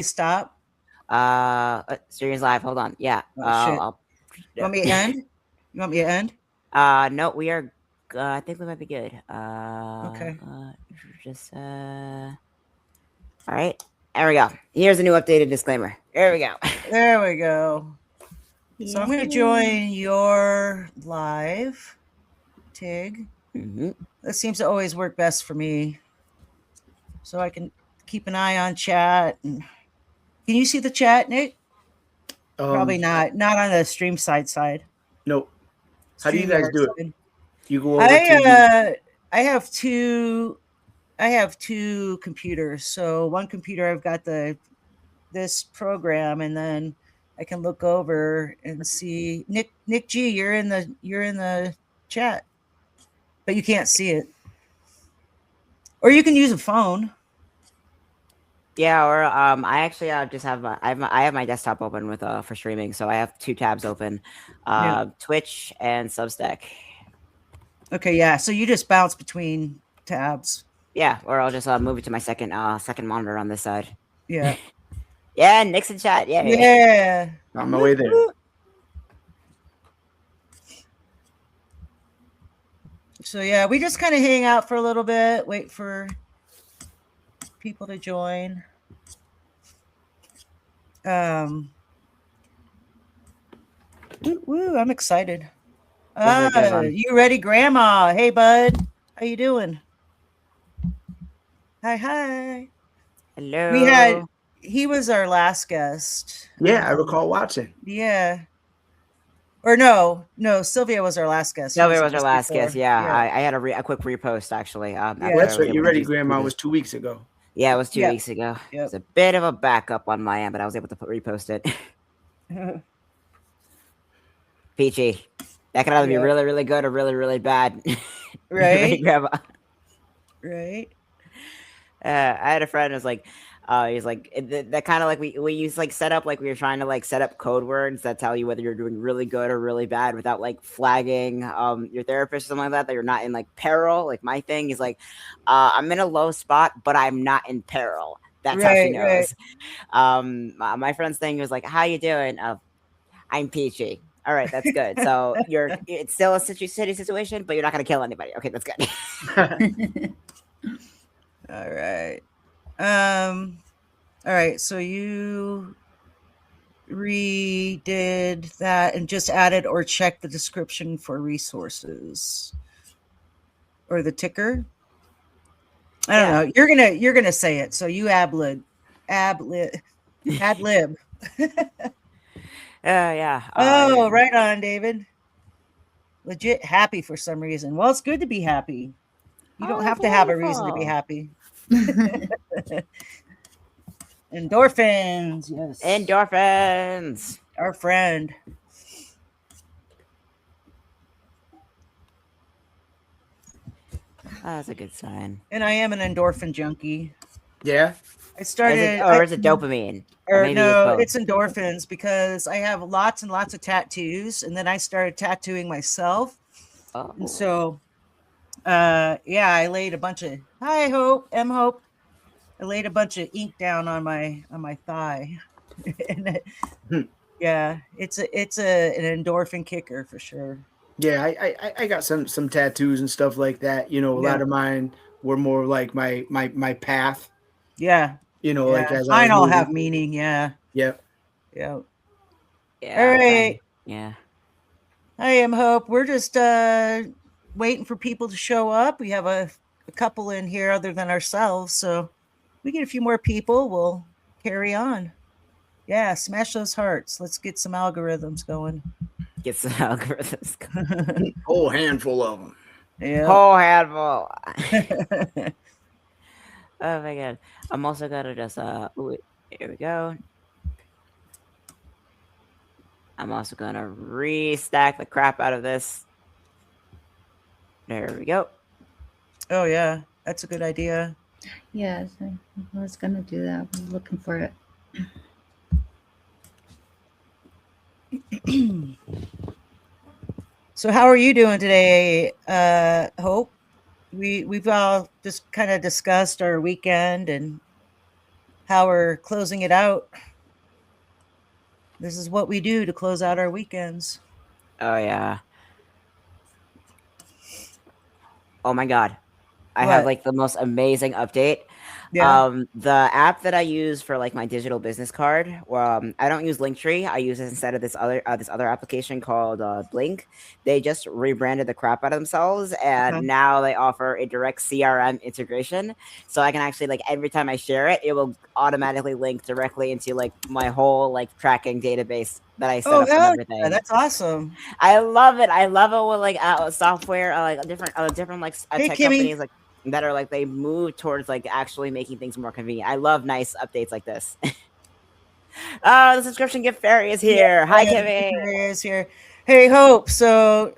me stop? Series live. Hold on. Yeah. Oh shit! You Yeah. want me to end? You want me to end? No, we are. I think we might be good. Okay. Just All right. There we go. Here's a new updated disclaimer. There we go. There we go. So I'm going to Yay. join your live, Tig. Mm-hmm. That seems to always work best for me, so I can keep an eye on chat. And can you see the chat, Nick? Probably not. Not on the stream side. Nope. How do you Stream guys yard do it? side. You go over to the. I have two. I have two computers. So one computer I've got this program, and then I can look over and see Nick G. You're in the chat, but you can't see it. Or you can use a phone. Yeah, or I actually just have I have my desktop open with for streaming, so I have two tabs open, Twitch and Substack. Okay, yeah. So you just bounce between tabs. Yeah, or I'll just move it to my second monitor on this side. Yeah. Yeah, Nixon chat. Yeah. Yeah. On my way there. So yeah, we just kind of hang out for a little bit, wait for people to join. Woo, I'm excited. You ready, Grandma? Hey, bud. How you doing? Hi. Hello. He was our last guest. Yeah, I recall watching. Yeah. Or no, Sylvia was our last guest. Sylvia was our last guest. Yeah. I had a quick repost actually. That's right. You ready, Grandma? Was 2 weeks ago. Yeah, it was 2 weeks ago. Yep. It's a bit of a backup on my end, but I was able to repost it. Peachy. That can either be really, really good or really, really bad. Right. Grandma. Right. I had a friend who was like, he's like that kind of like we use like set up like we were trying to like set up code words that tell you whether you're doing really good or really bad without like flagging your therapist or something like that you're not in like peril. Like my thing is like I'm in a low spot, but I'm not in peril. That's how she knows. Right. My friend's thing was like, "How you doing?" I'm peachy. All right, that's good. So it's still a shitty situation, but you're not gonna kill anybody. Okay, that's good. All right. All right. So you redid that and just added or checked the description for resources or the ticker. I don't know. You're gonna say it. So you ad lib. Yeah. Oh, right on, David. Legit happy for some reason. Well, it's good to be happy. You don't have to have a reason to be happy. Endorphins, yes. Endorphins. Our friend. That's a good sign. And I am an endorphin junkie. Yeah. I started. Or is it dopamine? Or no, it's endorphins because I have lots and lots of tattoos, and then I started tattooing myself. Oh. And so, I laid a bunch of Hope. I laid a bunch of ink down on my thigh, and it's an endorphin kicker for sure. Yeah, I got some tattoos and stuff like that. You know, a lot of mine were more like my path. Yeah. You know, like as mine all have meaning. Yeah. Yep. Yeah. All right. Yeah. I am Hope. We're just waiting for people to show up. We have a couple in here other than ourselves, so we get a few more people, we'll carry on. Yeah, smash those hearts. Let's get some algorithms going. Whole handful of them. Yeah. Whole handful. Oh my god. I'm also gonna just here we go. I'm also gonna restack the crap out of this. There we go. Oh yeah, that's a good idea. Yes, I was gonna do that. I'm looking for it. So how are you doing today, Hope? We've all just kind of discussed our weekend and how we're closing it out. This is what we do to close out our weekends. Oh yeah. Oh my god. I have What? like the most amazing update. Yeah. The app that I use for like my digital business card, I don't use Linktree. I use it instead of this other application called Blink. They just rebranded the crap out of themselves, and Uh-huh. now they offer a direct CRM integration. So I can actually like every time I share it, it will automatically link directly into like my whole like tracking database that I set Oh up and hell yeah, everything. that's awesome. I love it. I love it with like software, like different like Hey tech Kimmy. companies like that are like they move towards like actually making things more convenient. I love nice updates like this. Oh, the subscription gift fairy is here. Hi, Kimmy. There is here. Hey Hope. So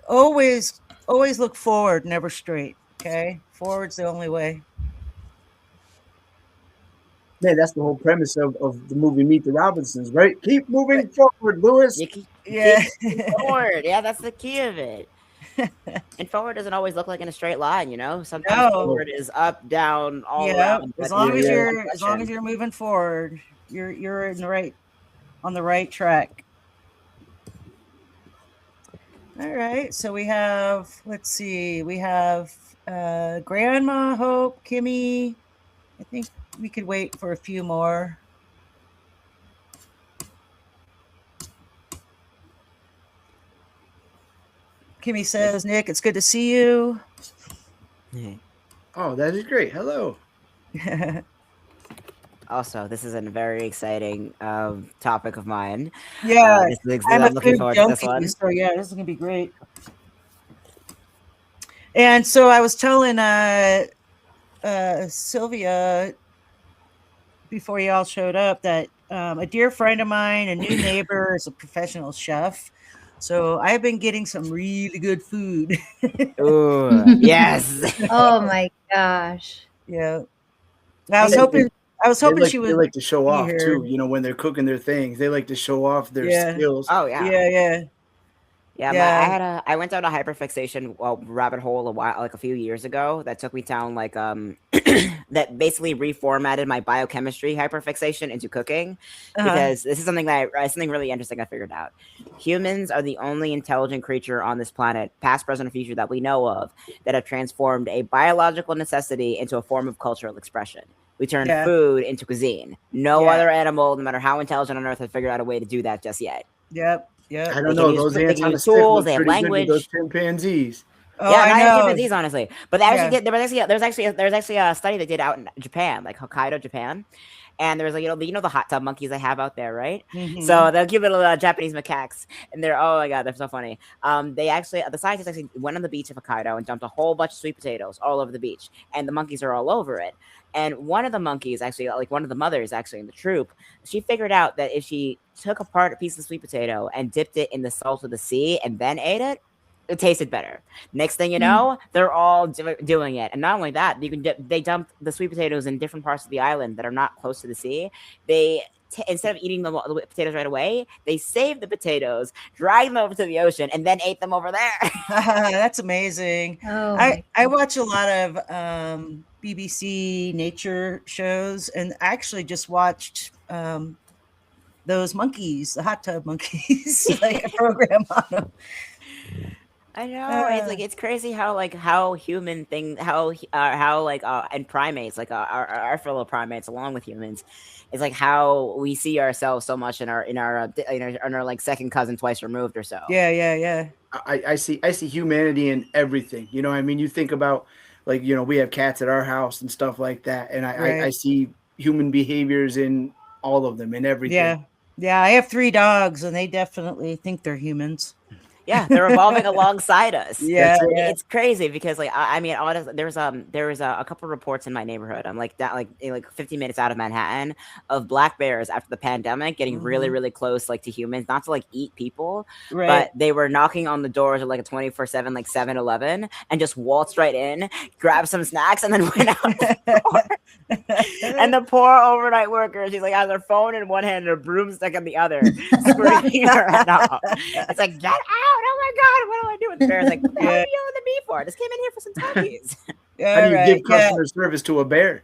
always look forward, never straight. Okay, forward's the only way. Yeah, that's the whole premise of the movie Meet the Robinsons, right? Keep moving forward, Lewis. You keep Yeah. forward. Yeah, that's the key of it. And forward doesn't always look like in a straight line, you know. Sometimes No. forward is up, down, all Yeah. around. As but long as in one you're direction. moving forward, you're in on the right track. All right. So we have, let's see, we have Grandma Hope, Kimmy. I think we could wait for a few more. Kimmy says, Nick, it's good to see you. Oh, that is great. Hello. Also, this is a very exciting topic of mine. Yeah, I'm looking forward to this one. So yeah, this is gonna be great. And so I was telling Sylvia before y'all showed up that a dear friend of mine, a new neighbor, is a professional chef. So I've been getting some really good food. Ooh, yes. Oh my gosh. Yeah. I was hoping she They would like to show be off here. too, you know, when they're cooking their things. They like to show off their skills. Oh yeah. Yeah. I went down a hyperfixation rabbit hole a few years ago that took me down like that basically reformatted my biochemistry hyperfixation into cooking, because this is something something really interesting I figured out. Humans are the only intelligent creature on this planet, past, present, or future, that we know of that have transformed a biological necessity into a form of cultural expression. We turn food into cuisine. No other animal, no matter how intelligent on Earth, has figured out a way to do that just yet. Yep. I don't know. Those ants on the stick tools, look they have pretty good with those language. chimpanzees. Oh, Yeah, I not know. even chimpanzees, honestly. But they actually did. There's actually a study they did out in Japan, like Hokkaido, Japan. And there's like the hot tub monkeys they have out there, right? Mhm. So they're cute little Japanese macaques, and oh my god, they're so funny. The scientists actually went on the beach of Hokkaido and dumped a whole bunch of sweet potatoes all over the beach, and the monkeys are all over it. And one of the monkeys, actually, like one of the mothers, actually in the troop, she figured out that if she took apart a piece of sweet potato and dipped it in the salt of the sea and then ate it, it tasted better. Next thing you know, they're all doing it. And not only that, they dump the sweet potatoes in different parts of the island that are not close to the sea. They instead of eating the potatoes right away, they saved the potatoes, dragged them over to the ocean, and then ate them over there. That's amazing. Oh I watch a lot of BBC nature shows, and I actually just watched those monkeys, the hot tub monkeys, like a program on them. I know it's crazy how and primates, like our fellow primates along with humans, it's like how we see ourselves so much in our like second cousin twice removed or so. Yeah. I see humanity in everything. You know, I mean, you think about like, you know, we have cats at our house and stuff like that, and I see human behaviors in all of them and everything. Yeah. I have 3 dogs, and they definitely think they're humans. Yeah, they're evolving alongside us. Yeah, it's crazy because like I mean, honestly, there was a couple of reports in my neighborhood. I'm like 15 minutes out of Manhattan, of black bears after the pandemic getting really, really close, like to humans, not to like eat people, but they were knocking on the doors of like a 24/7 like 7-Eleven and just waltzed right in, grabbed some snacks, and then went out. And the poor overnight worker, she's like has her phone in one hand and a broomstick in the other, screaming around. It's like, get out! Oh my god, what do I do with the bears? Like, what are you yelling at me for? I just came in here for some Takis. How do All you right. give customer service to a bear?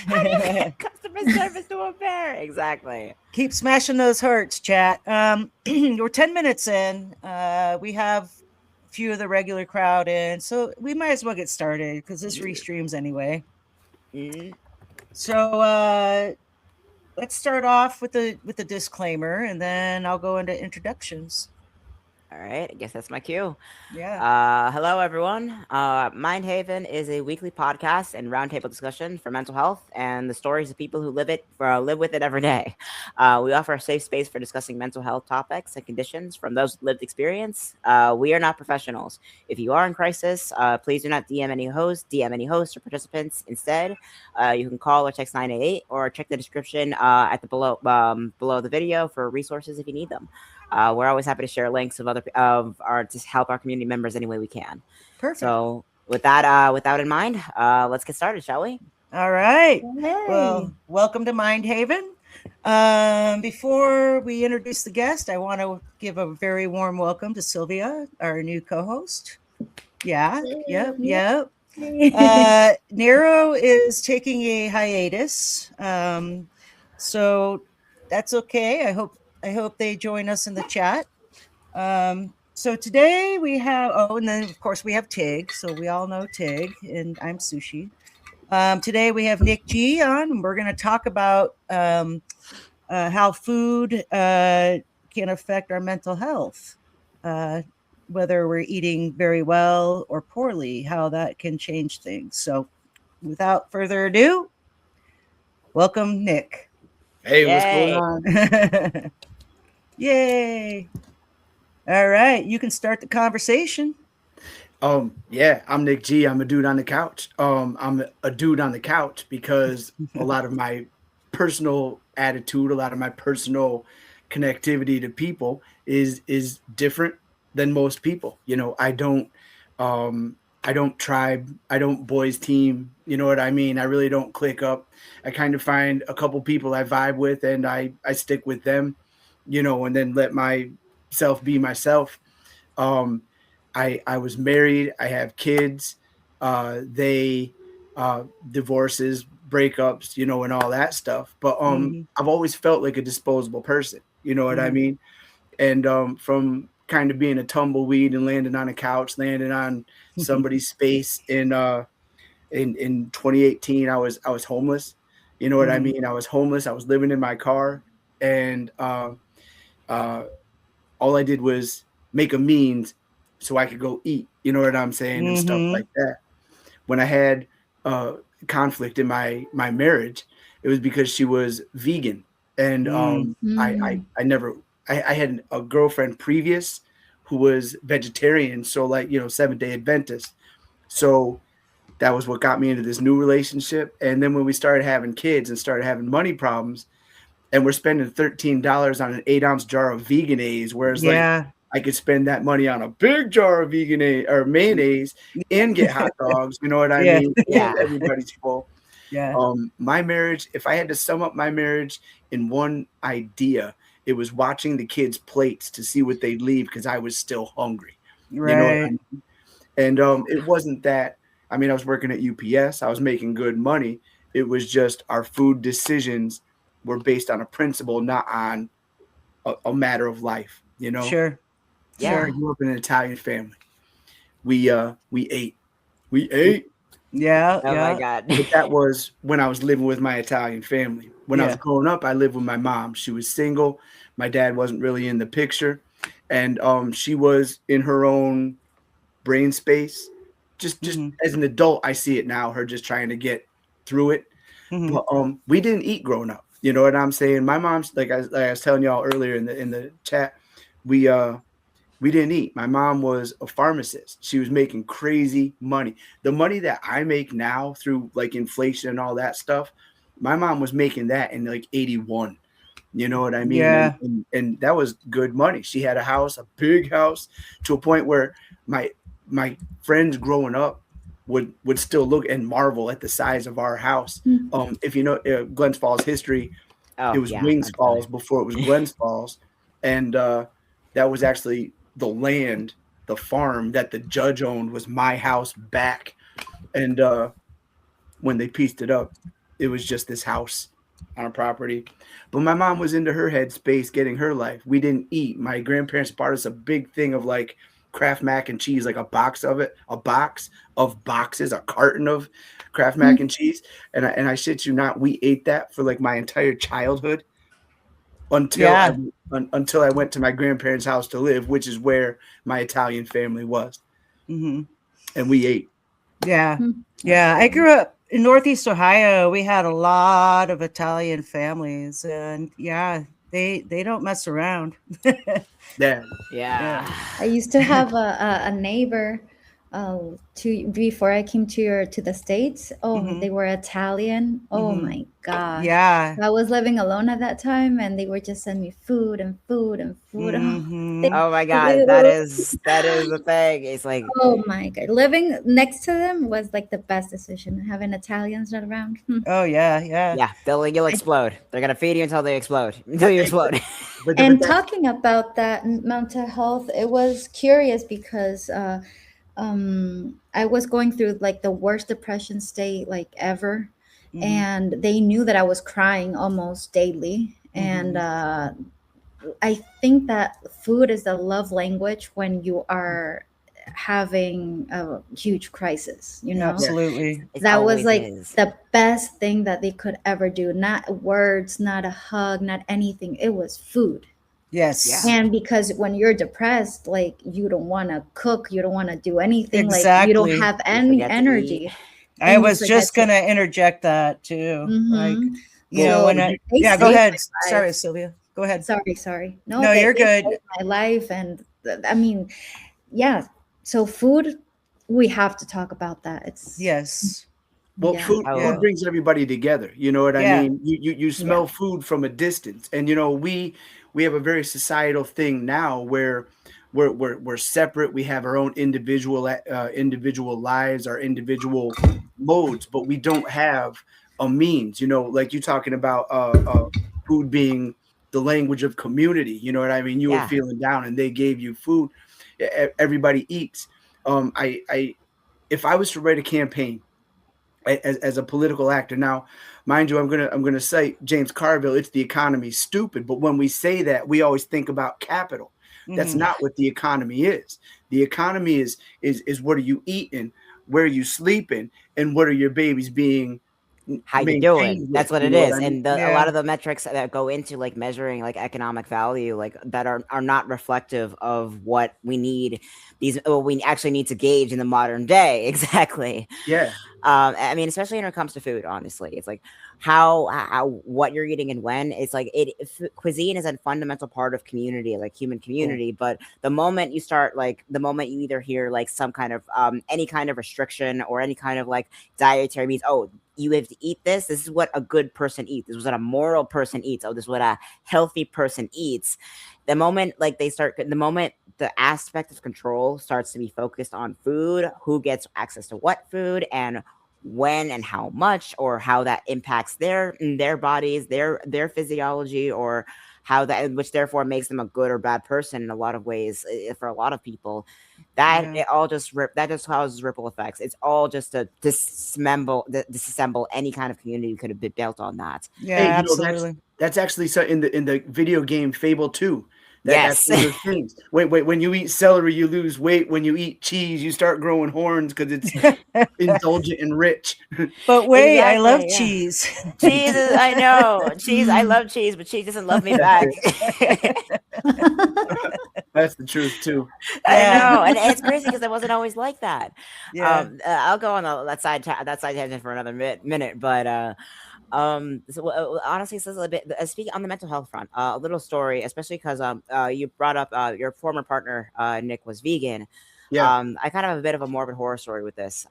How do you Yeah. get customer service to a bear? Exactly. Keep smashing those hearts, chat. We're 10 minutes in. We have a few of the regular crowd in, so we might as well get started because this restreams anyway. Mm. So let's start off with the disclaimer, and then I'll go into introductions. All right, I guess that's my cue. Yeah. Hello, everyone. Mind Haven is a weekly podcast and roundtable discussion for mental health and the stories of people who live with it every day. We offer a safe space for discussing mental health topics and conditions from those with lived experience. We are not professionals. If you are in crisis, please do not DM any hosts or participants. Instead, you can call or text 988 or check the description at the below the video for resources if you need them. We're always happy to share links of our to help our community members any way we can. Perfect. So with that in mind, let's get started, shall we? All right. Hey. Well, welcome to Mind Haven. Before we introduce the guest, I want to give a very warm welcome to Sylvia, our new co-host. Yeah. Yep. Nero is taking a hiatus. So that's okay. I hope they join us in the chat. So today we have, and then of course we have Tig. So we all know Tig, and I'm Sushi. Today we have Nick G on, and we're going to talk about how food can affect our mental health, whether we're eating very well or poorly, how that can change things. So without further ado, welcome, Nick. Hey, what's going Yay. on? Yay. All right, you can start the conversation. Yeah, I'm Nick G. I'm a dude on the couch. I'm a dude on the couch because a lot of my personal attitude, a lot of my personal connectivity to people is different than most people. You know, I don't tribe, I don't boys team. You know what I mean? I really don't click up. I kind of find a couple people I vibe with and I stick with them, you know, and then let myself be myself. Um, I was married. I have kids. They divorces, breakups, you know, and all that stuff. But I've always felt like a disposable person. You know what I mean? And from kind of being a tumbleweed and landing on a couch, landing on somebody's space in 2018, I was homeless. You know what I mean? I was homeless. I was living in my car, and all I did was make a means so I could go eat, you know what I'm saying, and stuff like that. When I had conflict in my marriage, it was because she was vegan, and I had a girlfriend previous who was vegetarian, so like, you know, Seventh-day Adventist. So that was what got me into this new relationship. And then when we started having kids and started having money problems, and we're spending $13 on an 8-ounce jar of Vegenaise, whereas like I could spend that money on a big jar of Vegenaise or mayonnaise and get hot dogs. You know what I mean? Yeah. Everybody's full. Yeah. My marriage, if I had to sum up my marriage in one idea, it was watching the kids' plates to see what they'd leave because I was still hungry. Right. You know what I mean? And it wasn't that. I mean, I was working at UPS. I was making good money. It was just our food decisions were based on a principle, not on a matter of life. You know. Sure. Yeah. I grew up in an Italian family. We ate. Yeah. Oh my God. But that was when I was living with my Italian family. When I was growing up, I lived with my mom. She was single. My dad wasn't really in the picture. And she was in her own brain space. Just as an adult, I see it now, her just trying to get through it. But we didn't eat growing up. You know what I'm saying? My mom's like I was telling y'all earlier in the chat, we didn't eat. My mom was a pharmacist. She was making crazy money. The money that I make now through like inflation and all that stuff, my mom was making that in like 81. You know what I mean? Yeah. And that was good money. She had a house, a big house, to a point where my friends growing up would still look and marvel at the size of our house. If you know Glens Falls history, it was Wings Falls before it was Glens Falls. And that was actually the land, the farm that the judge owned was my house back And when they pieced it up, it was just this house on a property. But my mom was into her headspace, getting her life. We didn't eat. My grandparents bought us a big thing of like Kraft mac and cheese, like a box of it, a box of boxes, a carton of Kraft mac and cheese. And I shit you not, we ate that for like my entire childhood until Yeah. until I went to my grandparents' house to live, which is where my Italian family was, Hmm. and we ate. Yeah. Hmm. Yeah. I grew up in Northeast Ohio. We had a lot of Italian families, and yeah, they don't mess around. Yeah, Yeah. Yeah. I used to have a neighbor to before I came to the States. Oh, Hmm. they were Italian. Oh Hmm. my gosh. Yeah. I was living alone at that time and they would just send me food and food and food. Oh, Hmm. thank Oh my god, you. that is the thing. It's like, Oh my God. Living next to them was like the best decision. Having Italians around. Hmm. Oh yeah. Yeah. yeah, you'll I explode. They're gonna feed you until they explode. Until you explode. but And that's talking about that mental health, it was curious because I was going through like the worst depression state like ever, Hmm. and they knew that I was crying almost daily. And Hmm. I think that food is the love language when you are having a huge crisis. You know, yeah. Absolutely. It that was always like is. the best thing that they could ever do. Not words, not a hug, not anything. It was food. Yeah. Yes. And because when you're depressed, like you don't want to cook, you don't want to do anything, like you don't Exactly. have You any forget to eat. energy I and you was forget just to. gonna interject that too. Like, Mm-hmm. Well, So when I, they yeah, go saved ahead. my life. Sorry, Sylvia. Go ahead. Sorry. No, No, you're they good. saved my life. And I mean, yeah. So food, we have to talk about that. It's, Yes. well, yeah. food Yeah. Oh, brings everybody together. You know what I Yeah. mean? You Yeah. smell food from a distance, and you know we have a very societal thing now where we're separate. We have our own individual lives, our individual modes, but we don't have a means. You know, like you talking about food being the language of community. You know what I mean? You were yeah. feeling down, and they gave you food. Everybody eats. I if I was to write a campaign as a political actor. Now, mind you, I'm gonna cite James Carville. It's the economy, stupid. But when we say that, we always think about capital. That's Hmm. not what the economy is. The economy is what are you eating, where are you sleeping, and what are your babies being How you doing? maintained That's with. what You it know what is. I mean? And a lot Yeah. of the metrics that go into like measuring like economic value, like that are not reflective of what we need. These what we actually need to gauge in the modern day. Exactly. Yeah, I mean, especially when it comes to food, honestly, it's like how what you're eating and when. It's like cuisine is a fundamental part of community, like human cool. community. But the moment you either hear like some kind of any kind of restriction or any kind of like dietary means, oh, you have to eat this. This is what a good person eats. This is what a moral person eats. Oh, this is what a healthy person eats. The moment the aspect of control starts to be focused on food, who gets access to what food, and when and how much, or how that impacts their bodies, their physiology, or how that, which therefore makes them a good or bad person in a lot of ways, for a lot of people, that Yeah. it all just that just causes ripple effects. It's all just to disassemble any kind of community could have been built on that. Hey, Yeah. you know Absolutely. that's actually so in the video game Fable 2. That's Yes. one of the things. Wait, when you eat celery, you lose weight. When you eat cheese, you start growing horns because it's indulgent and rich. But wait, I love Exactly, yeah. cheese. Cheese is, I know. Cheese, I love cheese, but cheese doesn't love me That's back. it. That's the truth too. I Yeah. know, and it's crazy because I wasn't always like that. Yeah. I'll go on that side tangent for another minute, but so honestly, this is a bit speaking on the mental health front. A little story, especially because you brought up your former partner Nick was vegan. Yeah, I kind of have a bit of a morbid horror story with this,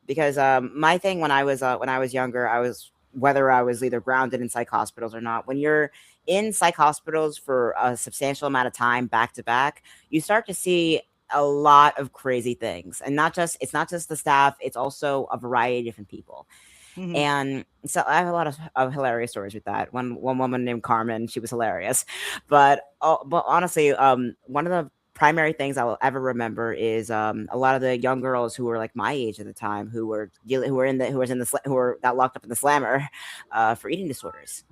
because my thing when I was younger, I was whether I was either grounded in psych hospitals or not. When you're in psych hospitals for a substantial amount of time back to back, you start to see a lot of crazy things, and not just it's not just the staff; it's also a variety of different people. Hmm. And so I have a lot of hilarious stories with that. One woman named Carmen, she was hilarious. But honestly, one of the primary things I will ever remember is a lot of the young girls who were like my age at the time who were got locked up in the slammer for eating disorders.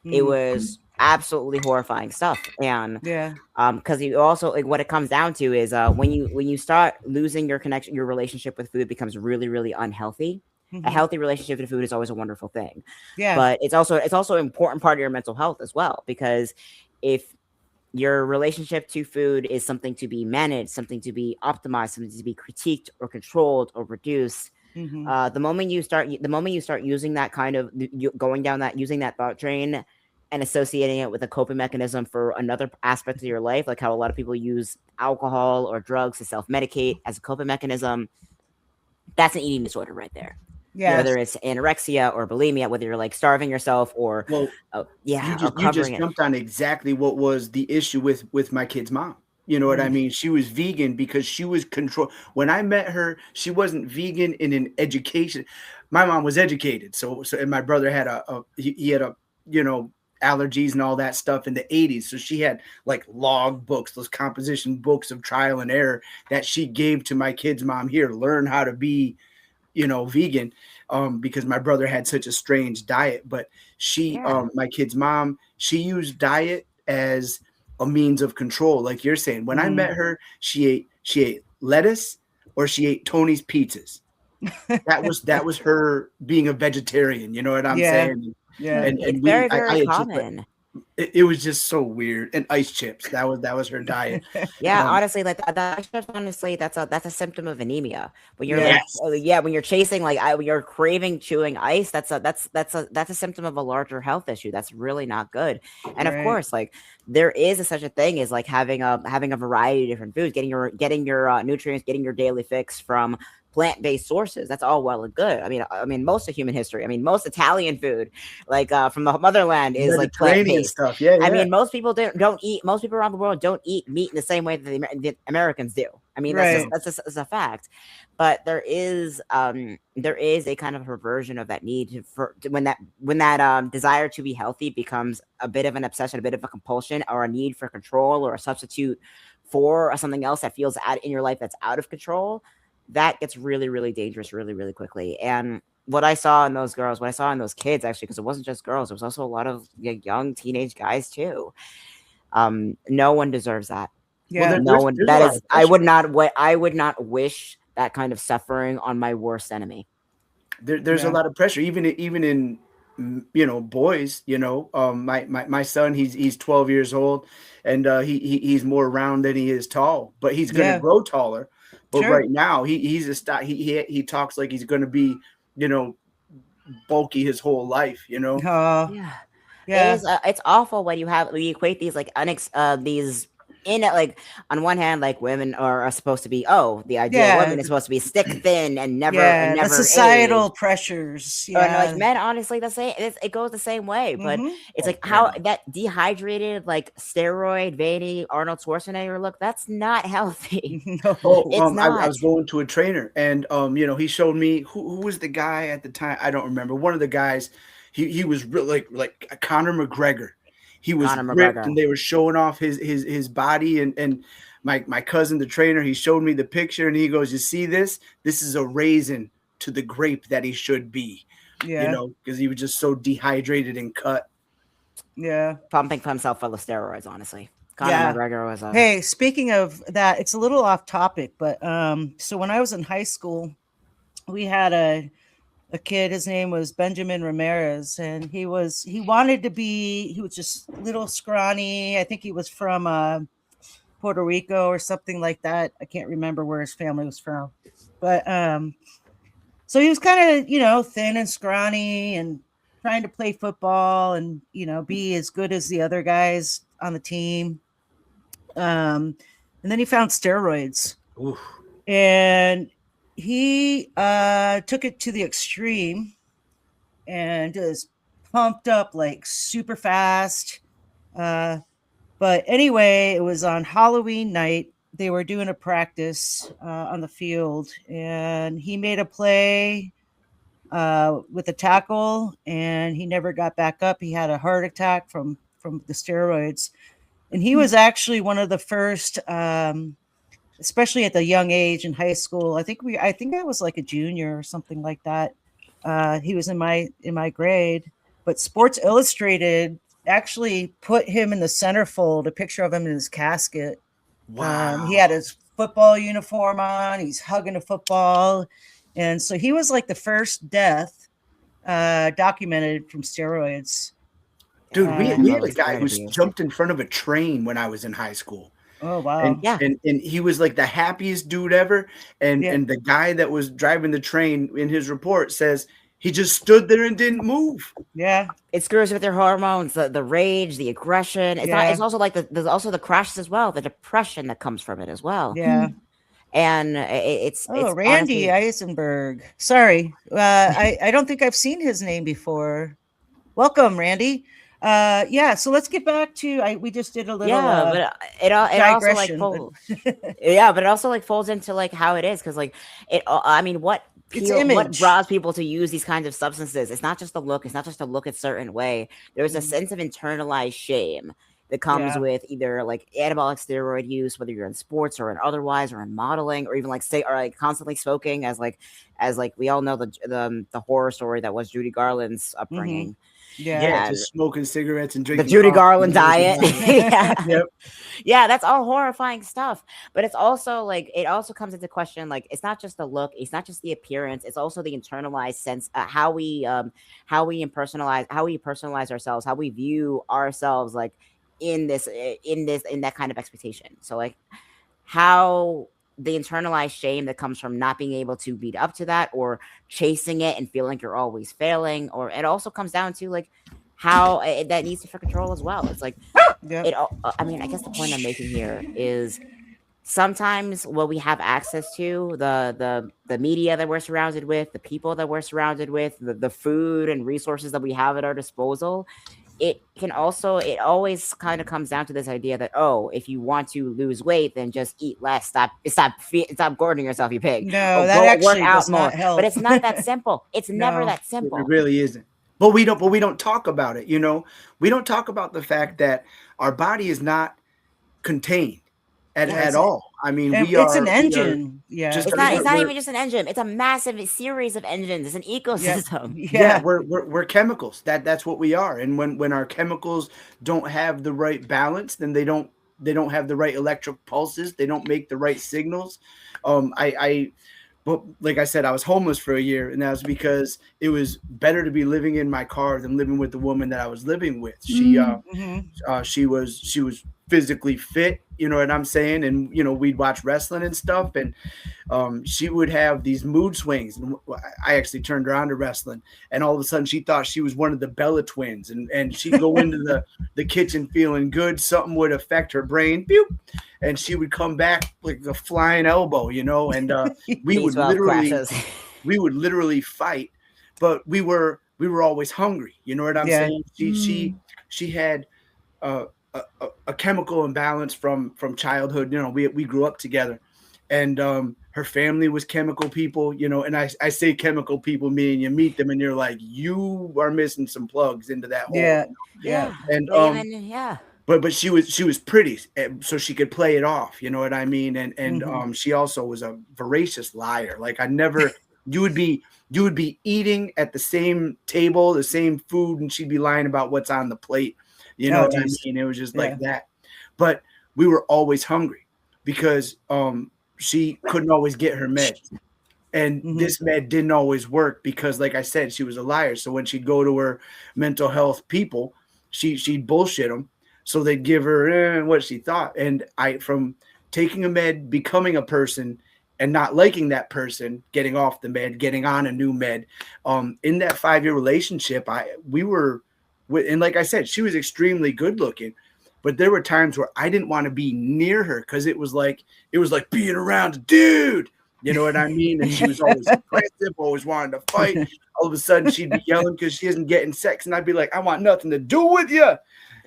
It Mm, was absolutely horrifying stuff, and yeah. because you also like what it comes down to is when you start losing your connection, your relationship with food becomes really really unhealthy. A Hmm. healthy relationship with food is always a wonderful thing, Yeah. but it's also an important part of your mental health as well, because if your relationship to food is something to be managed, something to be optimized, something to be critiqued or controlled or reduced, Hmm. the moment you start using that kind of going down that using that thought train and associating it with a coping mechanism for another aspect of your life, like how a lot of people use alcohol or drugs to self-medicate as a coping mechanism, that's an eating disorder right there. Yeah. Yes. Whether it's anorexia or bulimia, whether you're like starving yourself or Well, yeah, or you covering just it. jumped on exactly what was the issue with my kid's mom. You know what I Mm. mean? She was vegan because she was control. When I met her, she wasn't vegan in an education. My mom was educated, so and my brother had he had a you know allergies and all that stuff in the 80s. So she had like log books, those composition books of trial and error that she gave to my kid's mom. Here, learn how to be vegan, because my brother had such a strange diet. But Yeah, my kid's mom, she used diet as a means of control. Like you're saying, when I Mm. met her, she ate lettuce or she ate Tony's pizzas. That was her being a vegetarian. You know what I'm Yeah. saying? Yeah. it's We very I very had just like common. it was just so weird. And ice chips. That was her diet. Yeah, Um, honestly, like that's just honestly that's a symptom of anemia. When you're Yeah. like, yes, yeah, when you're chasing like when you're craving chewing ice, that's a symptom of a larger health issue. That's really not good. And of Right. course, like there is such a thing as like having a variety of different foods, getting your nutrients, getting your daily fix from plant-based sources. That's all well and good. I mean, most of human history. I mean, most Italian food, like from the motherland, is like Mediterranean plant-based. stuff. Yeah, I yeah. mean, most people around the world don't eat meat in the same way that the Americans do. I mean, that's just Right. No. that's a fact. But there is a kind of perversion of that need when that desire to be healthy becomes a bit of an obsession, a bit of a compulsion, or a need for control, or a substitute for something else that feels out in your life that's out of control. That gets really, really dangerous, really, really quickly. And what I saw in those girls, what I saw in those kids, actually, because it wasn't just girls, it was also a lot of young teenage guys too. No one deserves that. Well, Yeah. No there's one. there's a That lot is, of pressure. I would not wish that kind of suffering on my worst enemy. There's a Yeah. lot of pressure, even in boys. My son, he's 12 years old, and he's more round than he is tall, but he's gonna Yeah. grow taller. But Sure. right now, he's a stock. He talks like he's gonna be you know bulky his whole life. Yeah. It Yeah. is. It's awful when you equate these like these in it like on one hand like women are supposed to be, oh, the ideal Yeah. woman is supposed to be stick thin and Yeah. The never age. societal pressures. And like Yeah. men, honestly, the same. It goes the same way, but Hmm. it's Oh like how man. that dehydrated, like steroid, veiny Arnold Schwarzenegger look. That's not healthy. Oh, No. It's I not. was going to a trainer, and he showed me who was the guy at the time. I don't remember. One of the guys, he was real like Conor McGregor. He was Conor ripped, and McGregor. they were showing off his body. And my cousin, the trainer, he showed me the picture, and he goes, "You see this? This is a raisin to the grape that he should be." Yeah. Because he was just so dehydrated and cut. Yeah. Pumping himself full of steroids, honestly. Conor Yeah. McGregor was a Hey, speaking of that, it's a little off topic, but so when I was in high school, we had a kid, his name was Benjamin Ramirez, and he was just little scrawny. I think he was from Puerto Rico or something like that. I can't remember where his family was from. But so he was kind of, thin and scrawny and trying to play football and, be as good as the other guys on the team. And then he found steroids Oof. and he took it to the extreme and just pumped up like super fast. Uh, but anyway, it was on Halloween night. They were doing a practice on the field, and he made a play with a tackle, and he never got back up. He had a heart attack from the steroids, And he was actually one of the first, especially at the young age in high school. I think I was like a junior or something like that. He was in my grade, but Sports Illustrated actually put him in the centerfold, a picture of him in his casket. Wow. He had his football uniform on. He's hugging a football. And so he was like the first death documented from steroids. Dude, we And- had a guy who jumped in front of a train when I was in high school. Oh, wow. And Yeah. and he was like the happiest dude ever. And Yeah. and the guy that was driving the train in his report says he just stood there and didn't move. Yeah. It screws with your hormones, the rage, the aggression. It's not. Yeah. It's also like there's also the crashes as well, the depression that comes from it as well. Yeah. And it's Oh, Randy honestly, Eisenberg. Sorry. I don't think I've seen his name before. Welcome, Randy. Yeah, so let's get back to we just did a little but it also like digression, folds, yeah, but it also like folds into like how it is, because like I mean, what draws people to use these kinds of substances? It's not just the look. It's not just to look a certain way. There's a sense of internalized shame that comes with either like anabolic steroid use, whether you're in sports or in otherwise, or in modeling, or even like constantly smoking, as we all know the horror story that was Judy Garland's upbringing. Yeah, just smoking cigarettes and drinking the Judy Garland diet. Yep. Yeah, that's all horrifying stuff. But it's also like, it also comes into question, like, it's not just the look, it's not just the appearance, it's also the internalized sense, how we personalize ourselves, how we view ourselves, like in that kind of expectation. So like how the internalized shame that comes from not being able to beat up to that, or chasing it and feeling like you're always failing, or it also comes down to like how that needs to for control as well. It's like, I mean, I guess the point I'm making here is sometimes what we have access to, the media that we're surrounded with, the people that we're surrounded with, the food and resources that we have at our disposal, it always kind of comes down to this idea that, oh, if you want to lose weight, then just eat less, stop gorging yourself, you pig. No, that actually work out does more. not help. But it's not that simple. It's never that simple. It really isn't. But we don't talk about it, you know. We don't talk about the fact that our body is not contained at all. I mean, it's an engine. It's not even just an engine. It's a massive series of engines. It's an ecosystem. Yeah, we're chemicals. That's what we are. And when our chemicals don't have the right balance, then they don't have the right electric pulses. They don't make the right signals. But like I said, I was homeless for a year, and that was because it was better to be living in my car than living with the woman that I was living with. She was physically fit, you know what I'm saying? And, you know, we'd watch wrestling and stuff, and she would have these mood swings. And I actually turned her on to wrestling, and all of a sudden she thought she was one of the Bella twins, and she'd go into the kitchen feeling good. Something would affect her brain, pew, and she would come back like a flying elbow, you know, and we would literally fight, but we were always hungry, you know what I'm saying? She had a chemical imbalance from childhood. You know, we grew up together, and her family was chemical people, you know, and I say chemical people, meaning you meet them and you're like, you are missing some plugs into that hole. And but she was pretty, so she could play it off, you know what I mean? And she also was a voracious liar. Like you would be eating at the same table, the same food, and she'd be lying about what's on the plate. You know what I mean? It was just like that. But we were always hungry because she couldn't always get her meds. And this med didn't always work because, like I said, she was a liar. So when she'd go to her mental health people, she'd bullshit them. So they'd give her what she thought. And from taking a med, becoming a person, and not liking that person, getting off the med, getting on a new med, in that 5-year relationship, and like I said, she was extremely good looking, but there were times where I didn't want to be near her because it was like being around a dude. You know what I mean? And she was always aggressive, always wanting to fight. All of a sudden, she'd be yelling because she isn't getting sex, and I'd be like, I want nothing to do with you.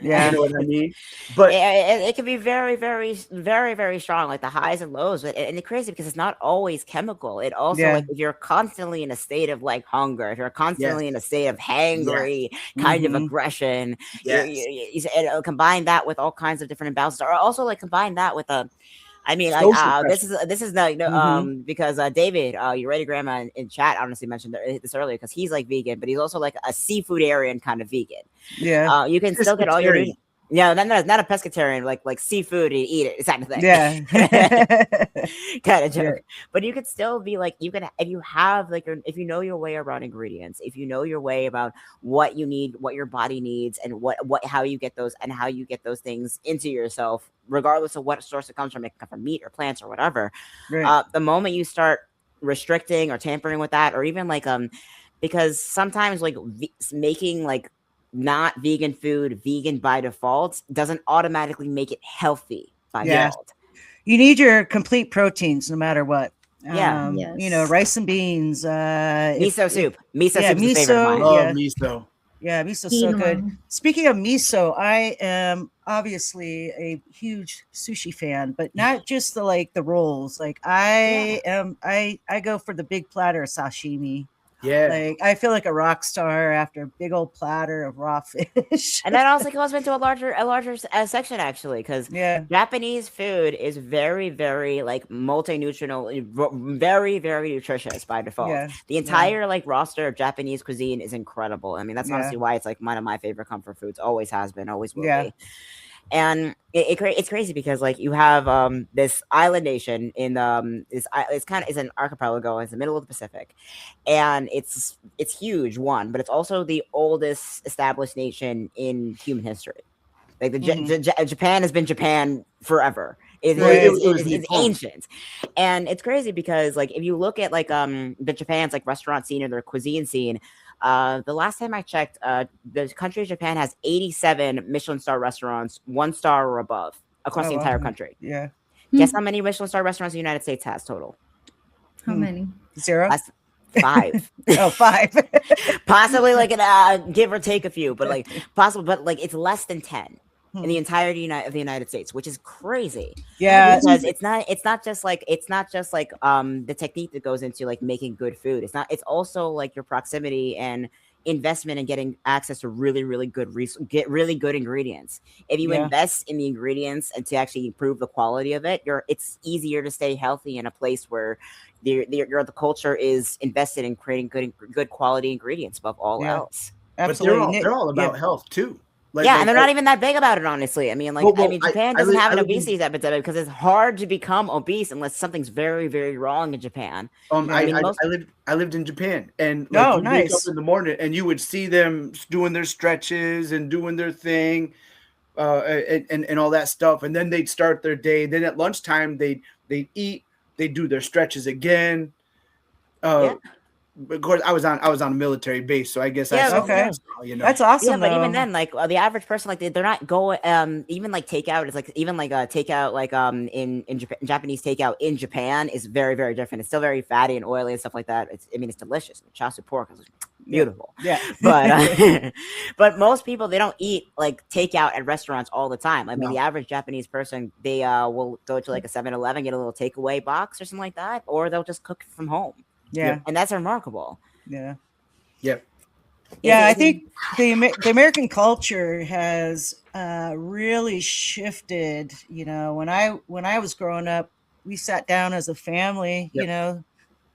Yeah. You know what I mean? But it can be very, very, very, very strong, like the highs and lows. And it's crazy because it's not always chemical. It also, Yeah. like, if you're constantly in a state of like hunger, if you're yes, constantly in a state of yes, hangry kind of Mhm. aggression, yes. combine that with all kinds of different imbalances, or also like combine that with a I mean, like, Social this pressure. is the Mhm. because David, your ready grandma in chat honestly mentioned this earlier because he's like vegan, but he's also like a seafoodarian kind of vegan. Yeah. You can still get all your Pescatarian. nutrients. Yeah, not a pescatarian like seafood and eat it. It's not a thing. Yeah. Kind of Yeah. joke. But you could still be like you can if you have like if you know your way around ingredients, if you know your way about what you need, what your body needs, and what how you get those and how you get those things into yourself, regardless of what source it comes from. It can come from meat or plants or whatever. Right. The moment you start restricting or tampering with that, or even like because sometimes like making like not vegan food vegan by default doesn't automatically make it healthy by Yeah. default. You need your complete proteins no matter what. Yeah. Yes. Rice and beans. Miso soup. Miso Yeah, soup is a favorite of miso. mine. Love Yeah, miso. yeah, miso's so good. Quinoa. Speaking of miso, I am obviously a huge sushi fan, but not just the rolls. Like I go for the big platter of sashimi. Yeah. Like I feel like a rock star after a big old platter of raw fish. And that also goes into a larger section actually, because Yeah, Japanese food is very, very like multi-nutritional, very, very nutritious by default. yeah, The entire like roster of Japanese cuisine is incredible. I mean, that's yeah, honestly why it's like one of my favorite comfort foods. Always has been, always will yeah. be. And it's crazy because like you have this island nation in it's kind of is an archipelago. It's the middle of the Pacific, and it's huge one, but it's also the oldest established nation in human history. Like Japan has been Japan forever. Right. It was It's Nippon. ancient, and it's crazy because like if you look at like the Japan's like restaurant scene or their cuisine scene, the last time I checked, the country of Japan has 87 Michelin star restaurants, 1 star or above across Oh the well. entire country. Yeah. Guess how many Michelin star restaurants the United States has total? How many? 0. That's 5. Oh, 5. Possibly like give or take a few, but like possible, but like it's less than 10 in the entirety of the United States, which is crazy. Yeah. Because it's not just like the technique that goes into like making good food. It's also like your proximity and investment in getting access to really, really good get really good ingredients. If you Yeah. invest in the ingredients and to actually improve the quality of it, it's easier to stay healthy in a place where the culture is invested in creating good quality ingredients above all Yeah. else. But Absolutely. they're all about Yeah. health too. Yeah, and they're not even that big about it, honestly. I mean, like, Well, Japan I doesn't have I an lived in obesity epidemic because it's hard to become obese unless something's very, very wrong in Japan. Yeah. I lived in Japan, and like Oh, you wake up nice. in the morning and you would see them doing their stretches and doing their thing, and all that stuff, and then they'd start their day. Then at lunchtime they'd eat, they'd do their stretches again. Yeah. Of course, I was on a military base, so I guess I Yeah, saw, Okay. That's Yeah, awesome but even though. then, like the average person, like they're not going. Even like takeout is like even like takeout, like in Japan, Japanese takeout in Japan is very, very different. It's still very fatty and oily and stuff like that. It's delicious. Chashu pork is beautiful. Yeah. But but most people they don't eat like takeout at restaurants all the time. I mean, No. the average Japanese person they will go to like a 7-Eleven, get a little takeaway box or something like that, or they'll just cook from home, Yeah. and that's remarkable. Yeah. Yep. Yeah, I It's- think the American culture has really shifted. When I was growing up, we sat down as a family. Yep.